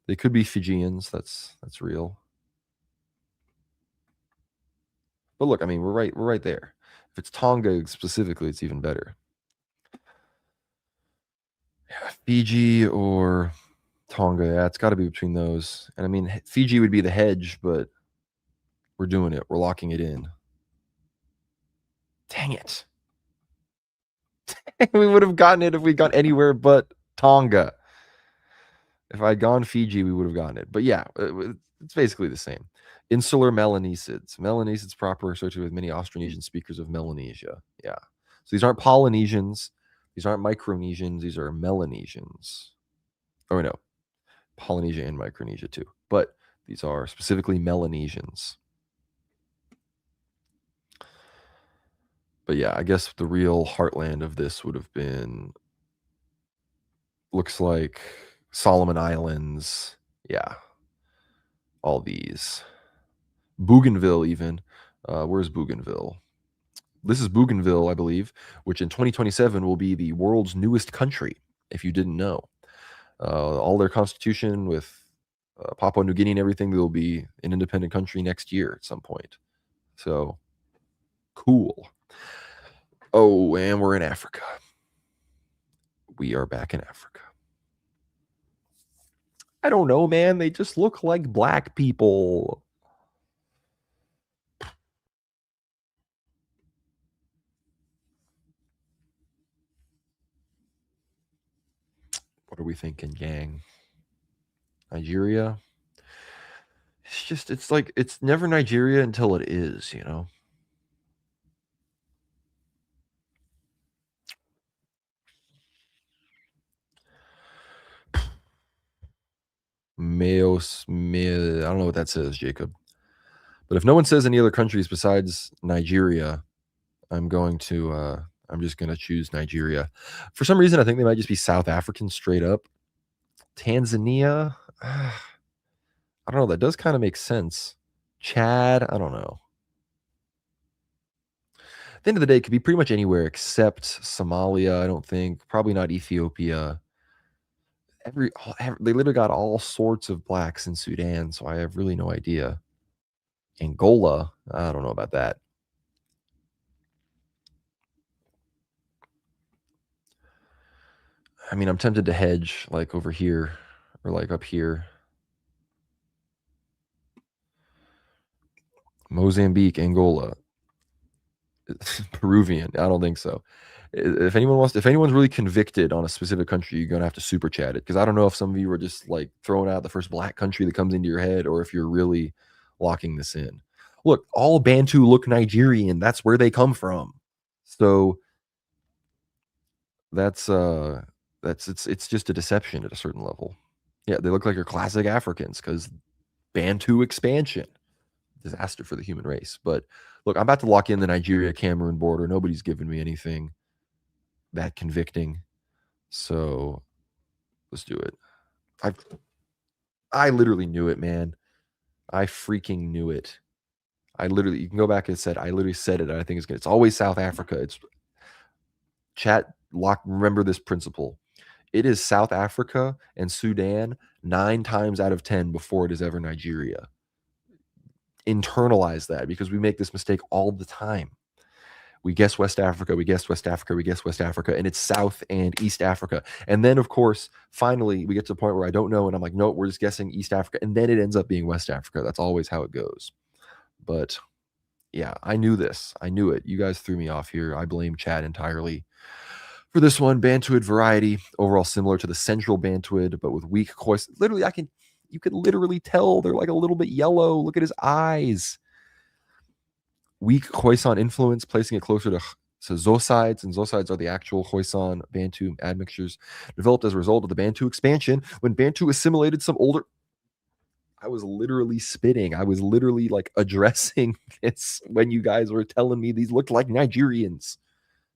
They could be Fijians. That's real. But look, I mean, we're right there. If it's Tonga specifically, it's even better. Yeah, Fiji or Tonga, yeah, it's got to be between those. And I mean, Fiji would be the hedge, but we're doing it. We're locking it in. Dang it. We would have gotten it if we got anywhere but Tonga. If I'd gone Fiji, we would have gotten it. But yeah, it's basically the same. Insular Melanesids. Melanesids proper associated with many Austronesian speakers of Melanesia. Yeah. So these aren't Polynesians. These aren't Micronesians. These are Melanesians. Oh, no. Polynesia and Micronesia too. But these are specifically Melanesians. But yeah, I guess the real heartland of this would have been, looks like Solomon Islands. Yeah. All these. Bougainville even. Where's Bougainville? This is Bougainville, I believe, which in 2027 will be the world's newest country, if you didn't know. All their constitution with Papua New Guinea and everything, they'll be an independent country next year at some point. So, cool. Oh, and we're in Africa. We are back in Africa. I don't know, man. They just look like black people. What are we thinking, gang? Nigeria? It's just, it's like, it's never Nigeria until it is, you know? Meos, I don't know what that says, Jacob. But if no one says any other countries besides Nigeria, I'm just going to choose Nigeria. For some reason, I think they might just be South African straight up. Tanzania, I don't know. That does kind of make sense. Chad, I don't know. At the end of the day, it could be pretty much anywhere except Somalia, I don't think. Probably not Ethiopia. They literally got all sorts of blacks in Sudan, so I have really no idea. Angola, I don't know about that. I mean, I'm tempted to hedge like over here or like up here. Mozambique, Angola, Peruvian. I don't think so. If anyone's really convicted on a specific country, you're gonna have to super chat it, because I don't know if some of you are just like throwing out the first black country that comes into your head, or if you're really locking this in. Look, all Bantu look Nigerian. That's where they come from. So that's it's just a deception at a certain level. Yeah, they look like your classic Africans because Bantu expansion. Disaster for the human race. But look, I'm about to lock in the Nigeria-Cameroon border. Nobody's given me anything that convicting. So let's do it. I literally knew it, man. I freaking knew it. You can go back and I literally said it. I think it's good. It's always South Africa. It's remember this principle. It is South Africa and Sudan 9 times out of 10 before it is ever Nigeria. Internalize that, because we make this mistake all the time. We guess West Africa, we guess West Africa, we guess West Africa, and it's South and East Africa. And then, of course, finally, we get to the point where I don't know, and I'm like, no, we're just guessing East Africa, and then it ends up being West Africa. That's always how it goes. But yeah, I knew this. I knew it. You guys threw me off here. I blame Chad entirely for this one. Bantuid variety, overall similar to the Central Bantuid, but with weak course. Literally, you can literally tell they're like a little bit yellow. Look at his eyes. Weak Khoisan influence, placing it closer to Zosides, and Zosides are the actual Khoisan Bantu admixtures developed as a result of the Bantu expansion when Bantu assimilated some older. I was literally spitting. I was literally like addressing this when you guys were telling me these looked like Nigerians.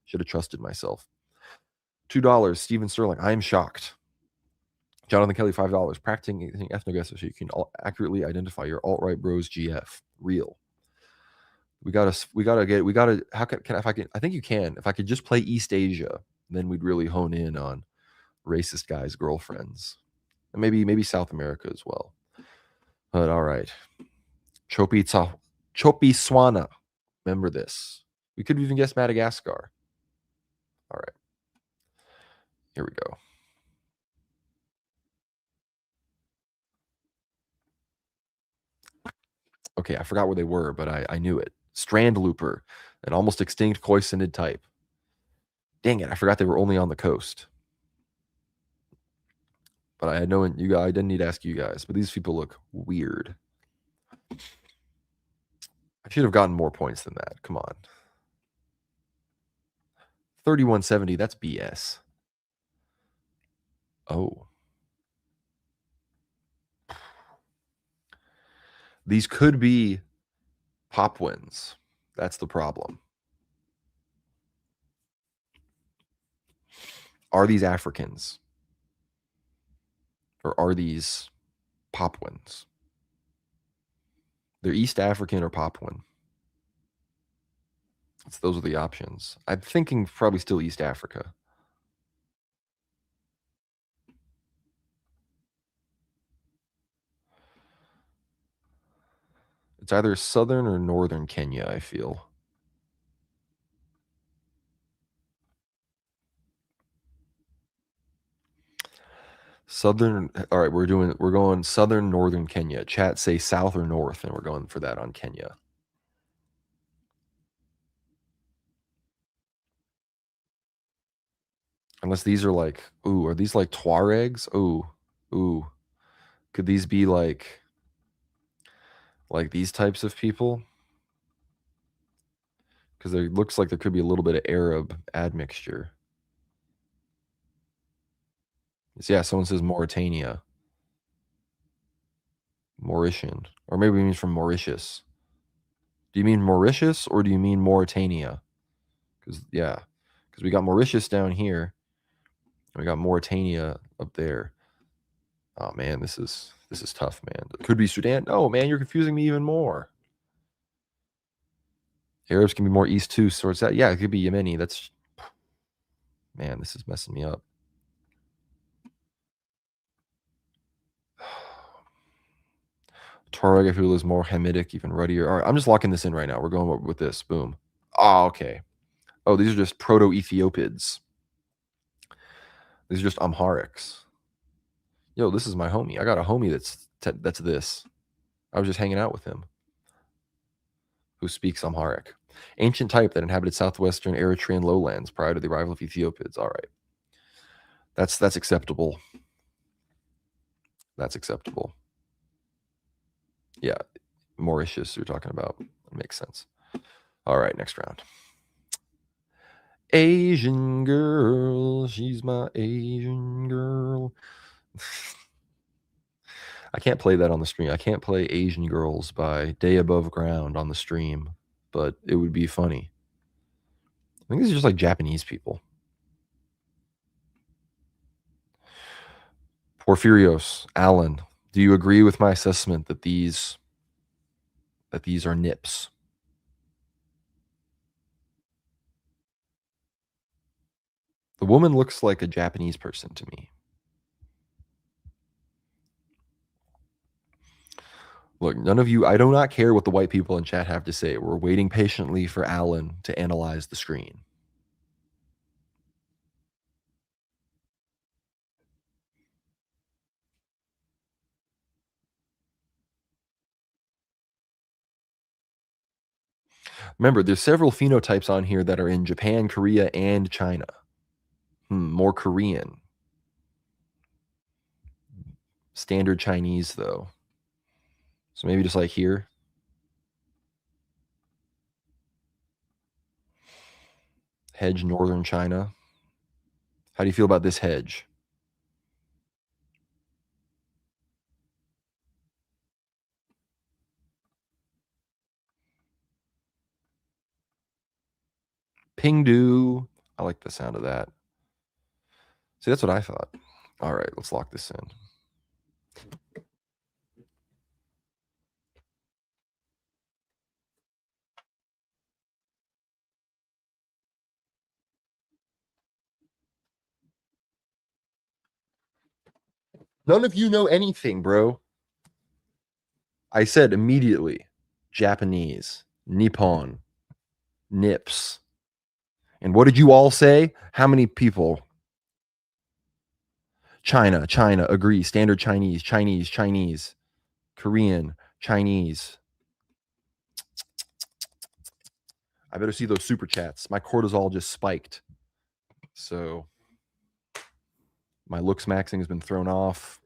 Should have trusted myself. $2, Steven Sterling. I am shocked. Jonathan Kelly, $5. Practicing ethnoguesser so you can accurately identify your alt-right bros GF. Real. I think you can. If I could just play East Asia, then we'd really hone in on racist guys' girlfriends. And maybe South America as well. But all right. Chopi Swana. Remember this. We could even guess Madagascar. All right. Here we go. Okay, I forgot where they were, but I knew it. Strand Looper, an almost extinct Khoisanid type. Dang it, I forgot they were only on the coast. But I didn't need to ask you guys, but these people look weird. I should have gotten more points than that. Come on. 3170, that's BS. Oh. These could be Papuans. That's the problem. Are these Africans? Or are these Papuans? They're East African or Papuan. Those are the options. I'm thinking probably still East Africa. It's either southern or northern Kenya, I feel. Southern. All right, we're going southern, northern Kenya. Chat say south or north, and we're going for that on Kenya. Unless these are like, ooh, are these like Tuaregs? Ooh. Could these be like Like these types of people. Because it looks like there could be a little bit of Arab admixture. Yeah, someone says Mauritania. Mauritian. Or maybe it means from Mauritius. Do you mean Mauritius or do you mean Mauritania? Because we got Mauritius down here. And we got Mauritania up there. Oh man, this is tough, man. It could be Sudan. No, man, you're confusing me even more. Arabs can be more east too, so it's that. Yeah, it could be Yemeni. That's, man, this is messing me up. Tuareg who is more Hamitic, even ruddier. All right, I'm just locking this in right now. We're going with this. Boom. Oh, okay. Oh, these are just Proto-Ethiopids. These are just Amharics. Yo, this is my homie. I got a homie that's this. I was just hanging out with him. Who speaks Amharic. Ancient type that inhabited southwestern Eritrean lowlands prior to the arrival of Ethiopians. All right. That's acceptable. That's acceptable. Yeah. Mauritius you're talking about. That makes sense. All right, next round. Asian girl. She's my Asian girl. I can't play that on the stream. I can't play Asian Girls by Day Above Ground on the stream, but it would be funny. I think these are just like Japanese people. Porphyrios, Alan, do you agree with my assessment that these are nips? The woman looks like a Japanese person to me. Look, none of you, I do not care what the white people in chat have to say. We're waiting patiently for Alan to analyze the screen. Remember, there's several phenotypes on here that are in Japan, Korea, and China. More Korean. Standard Chinese, though. So maybe just like here. Hedge, Northern China. How do you feel about this hedge? Pingdu. I like the sound of that. See, that's what I thought. All right, let's lock this in. None of you know anything, bro. I said immediately Japanese, Nippon, Nips. And what did you all say? How many people? China, agree. Standard Chinese, Chinese, Korean, Chinese. I better see those super chats. My cortisol just spiked. So my looks maxing has been thrown off.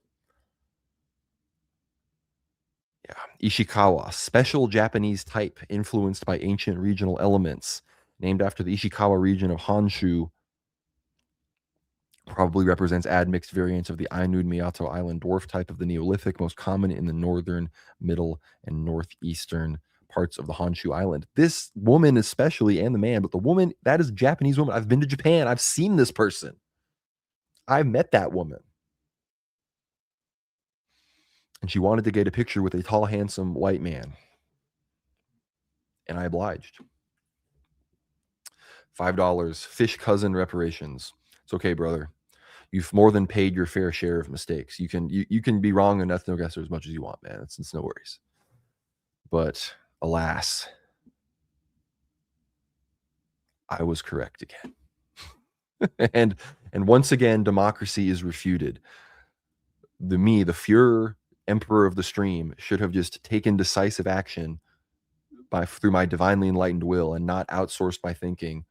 Yeah. Ishikawa, special Japanese type influenced by ancient regional elements, named after the Ishikawa region of Honshu. Probably represents admixed variants of the Ainu Miyato Island dwarf type of the Neolithic, most common in the northern, middle, and northeastern parts of the Honshu Island. This woman especially, and the man, but the woman, that is a Japanese woman. I've been to Japan. I've seen this person. I met that woman. And she wanted to get a picture with a tall, handsome white man. And I obliged. $5, fish cousin reparations. It's okay, brother. You've more than paid your fair share of mistakes. You can be wrong on ethno-guesser as much as you want, man. It's no worries. But alas, I was correct again. and once again, democracy is refuted. The Führer, emperor of the stream, should have just taken decisive action through my divinely enlightened will and not outsourced my thinking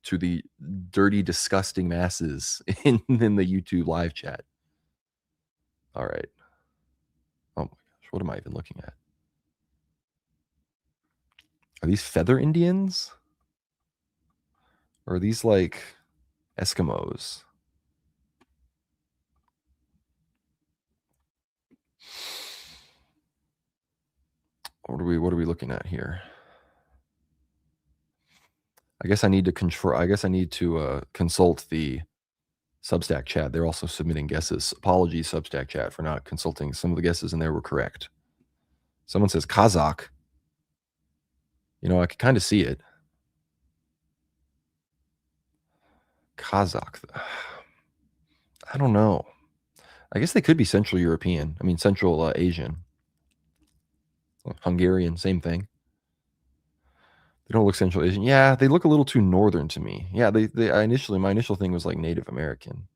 to the dirty, disgusting masses in the YouTube live chat. All right. Oh my gosh, what am I even looking at? Are these feather Indians? Or are these like Eskimos? What are we looking at here? I guess I need to consult the Substack chat. They're also submitting guesses. Apologies, Substack chat, for not consulting. Some of the guesses in there were correct. Someone says Kazakh. You know, I could kind of see it. Kazakh. I don't know. I guess they could be Central European. I mean, Central Asian. Hungarian, same thing. They don't look Central Asian. Yeah, they look a little too northern to me. Yeah, my initial thing was like Native American.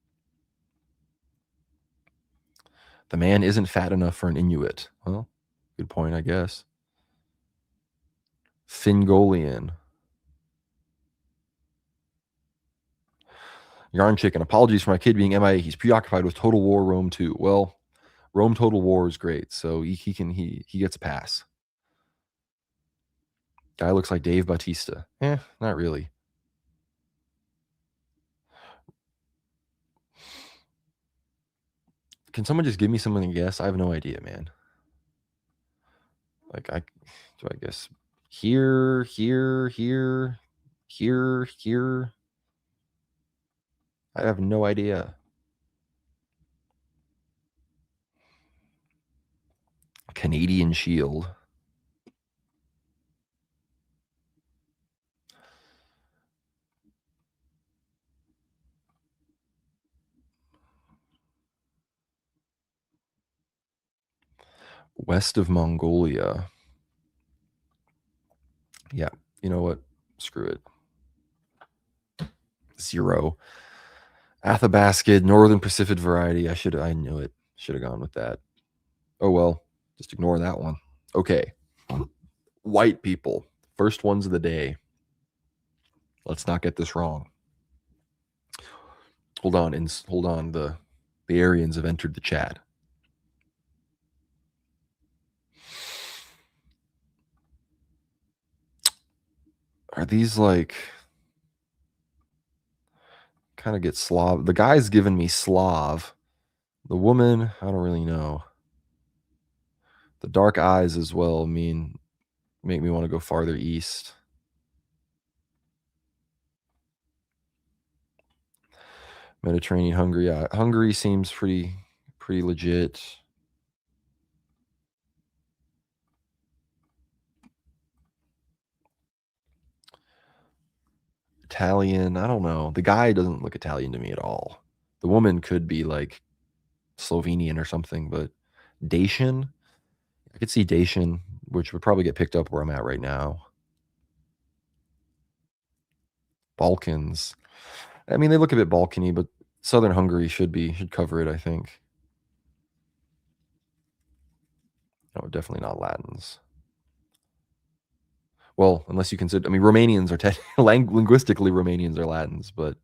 The man isn't fat enough for an Inuit. Well, good point, I guess. Fingolian. Yarn Chicken. Apologies for my kid being MIA. He's preoccupied with Total War Rome 2. Well, Rome Total War is great, so he gets a pass. Guy looks like Dave Bautista. Not really. Can someone just give me something to guess? I have no idea, man. Like, I guess here. I have no idea. Canadian Shield. West of Mongolia. Yeah, you know what? Screw it. 0. Athabasca, Northern Pacific variety. I knew it. Should have gone with that. Oh well, just ignore that one. Okay. White people. First ones of the day. Let's not get this wrong. Hold on. The Aryans have entered the chat. Are these like kind of get Slav? The guy's given me Slav. The woman, I don't really know. The dark eyes as well make me want to go farther east. Mediterranean, Hungary. Yeah, Hungary seems pretty legit. Italian, I don't know. The guy doesn't look Italian to me at all. The woman could be like Slovenian or something, but Dacian, I could see Dacian, which would probably get picked up where I'm at right now. Balkans. I mean, they look a bit Balkan-y, but Southern Hungary should cover it, I think. No, definitely not Latins. Well, unless you consider, I mean, Romanians are linguistically Romanians are Latins, but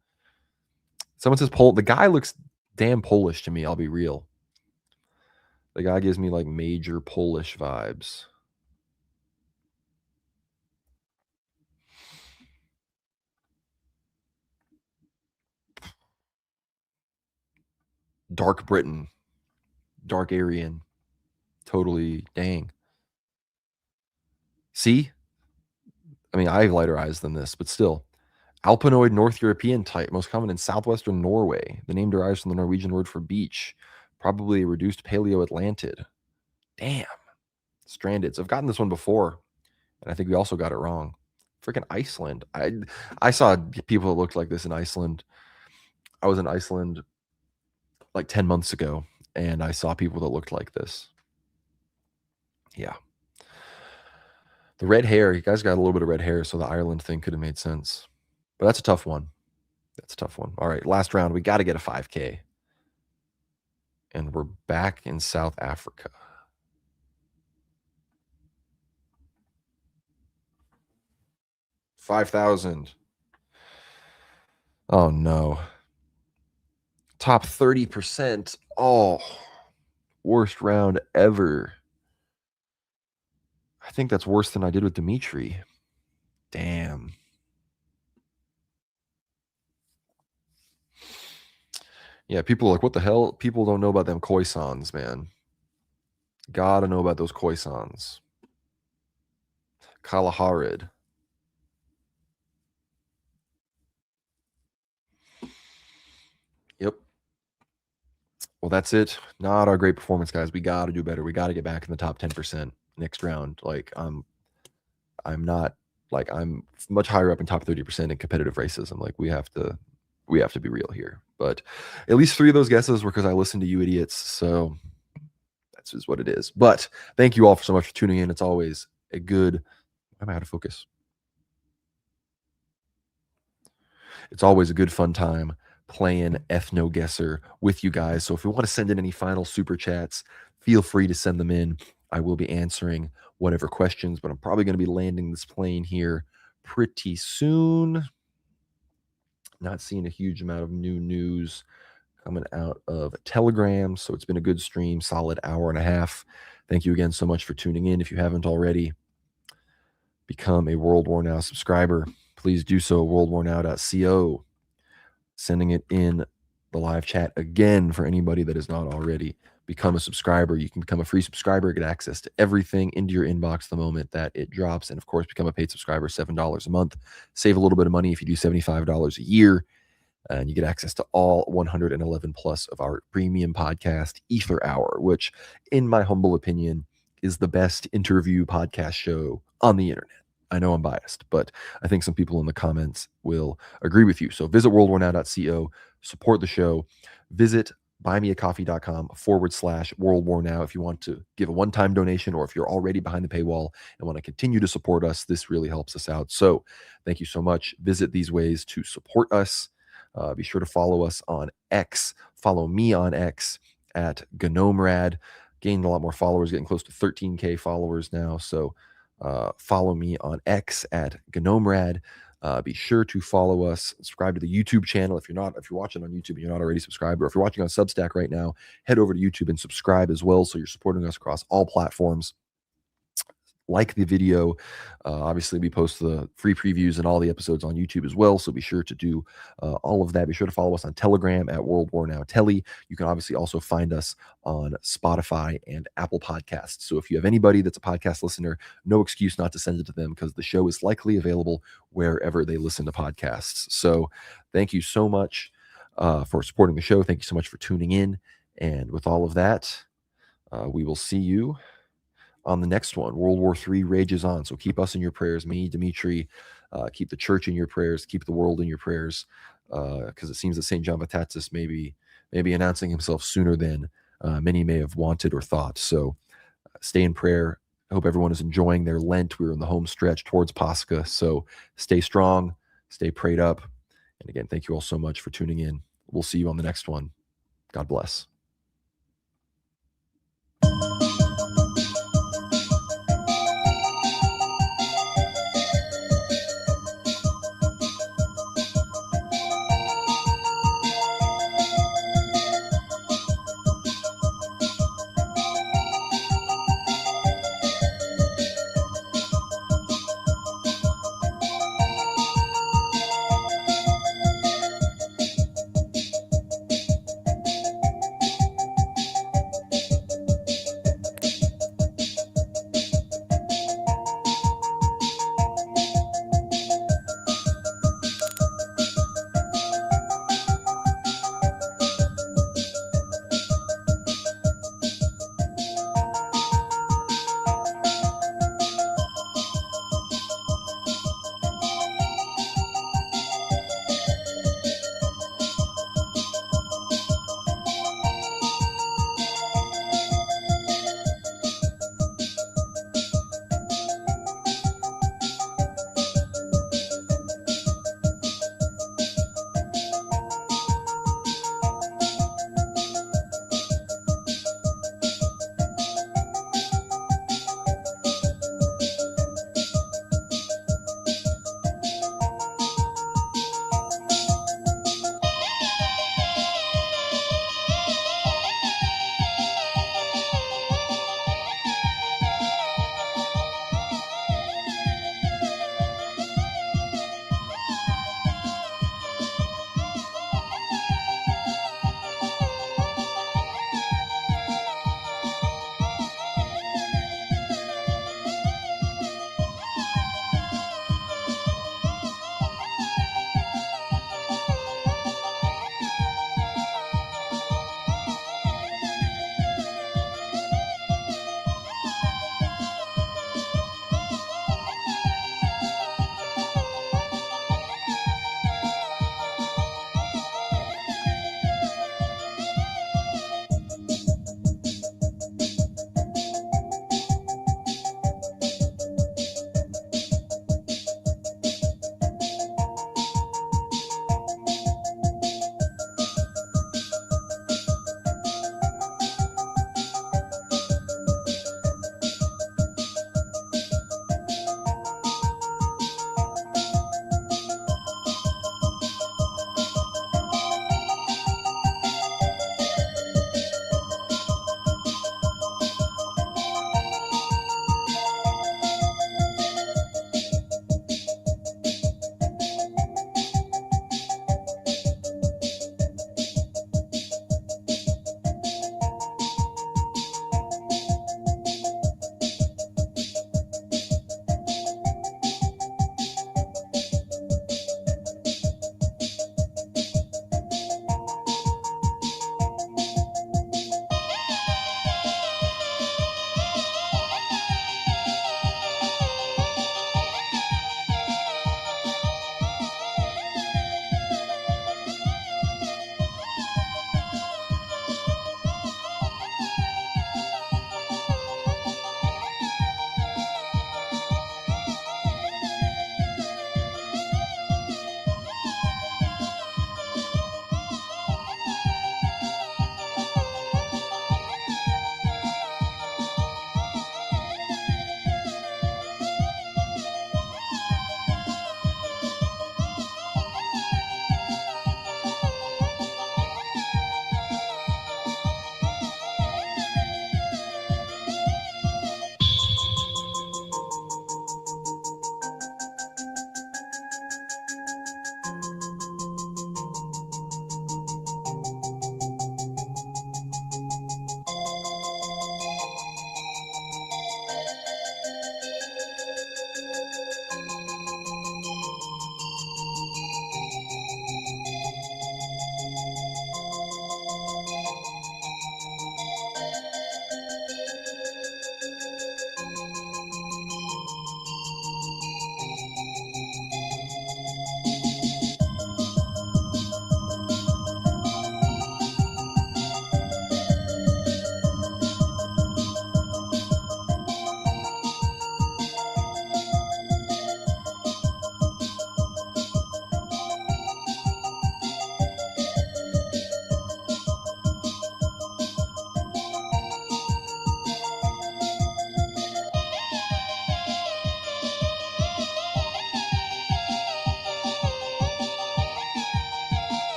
someone says the guy looks damn Polish to me, I'll be real. The guy gives me like major Polish vibes. Dark Britain, dark Aryan, totally dang. See? I mean, I have lighter eyes than this, but still. Alpinoid North European type, most common in southwestern Norway. The name derives from the Norwegian word for beach, probably a reduced Paleo-Atlantid. Damn. Stranded. So I've gotten this one before, and I think we also got it wrong. Freaking Iceland. I saw people that looked like this in Iceland. I was in Iceland like 10 months ago, and I saw people that looked like this. Yeah. The red hair, you guys got a little bit of red hair, so the Ireland thing could have made sense. But that's a tough one. All right, last round. We got to get a 5K. And we're back in South Africa. $5,000. Oh, no. Top 30%. Oh, worst round ever. I think that's worse than I did with Dimitri. Damn. Yeah, people are like, what the hell? People don't know about them croissants, man. Gotta know about those croissants. Kalaharid. Yep. Well, that's it. Not our great performance, guys. We got to do better. We got to get back in the top 10% next round. Like, I'm not like I'm much higher up in top 30% in competitive racism. Like, we have to be real here. But at least 3 of those guesses were because I listened to you idiots. So that's just what it is. But thank you all so much for tuning in. It's always a good. I'm out of focus. It's always a good fun time playing Ethno Guesser with you guys. So if you want to send in any final super chats, feel free to send them in. I will be answering whatever questions, but I'm probably going to be landing this plane here pretty soon. Not seeing a huge amount of new news coming out of Telegram. So it's been a good stream, solid hour and a half. Thank you again so much for tuning in. If you haven't already, become a World War Now subscriber. Please do so, worldwarnow.co. Sending it in the live chat again for anybody that is not already. Become a subscriber. You can become a free subscriber, get access to everything into your inbox the moment that it drops. And of course, become a paid subscriber, $7 a month. Save a little bit of money if you do $75 a year. And you get access to all 111 plus of our premium podcast, Ether Hour, which, in my humble opinion, is the best interview podcast show on the internet. I know I'm biased, but I think some people in the comments will agree with you. So visit worldwarnow.co, support the show, visit buymeacoffee.com/World War Now if you want to give a one-time donation, or if you're already behind the paywall and want to continue to support us. This really helps us out. So thank you so much. Visit these ways to support us. Be sure to follow us on X. Follow me on X at Gnomrad. Gained a lot more followers, getting close to 13K followers now. So follow me on X at Gnomrad. Be sure to follow us. Subscribe to the YouTube channel if you're watching on YouTube and you're not already subscribed, or if you're watching on Substack right now, head over to YouTube and subscribe as well. So you're supporting us across all platforms. Like the video. Obviously, we post the free previews and all the episodes on YouTube as well. So be sure to do all of that. Be sure to follow us on Telegram at World War Now Telly. You can obviously also find us on Spotify and Apple Podcasts. So if you have anybody that's a podcast listener, no excuse not to send it to them, because the show is likely available wherever they listen to podcasts. So thank you so much for supporting the show. Thank you so much for tuning in. And with all of that, we will see you on the next one. World War III rages on. So keep us in your prayers, me, Dimitri, keep the church in your prayers, keep the world in your prayers, because it seems that St. John Baptist may be announcing himself sooner than many may have wanted or thought. So stay in prayer. I hope everyone is enjoying their Lent. We're in the home stretch towards Pascha. So stay strong, stay prayed up. And again, thank you all so much for tuning in. We'll see you on the next one. God bless.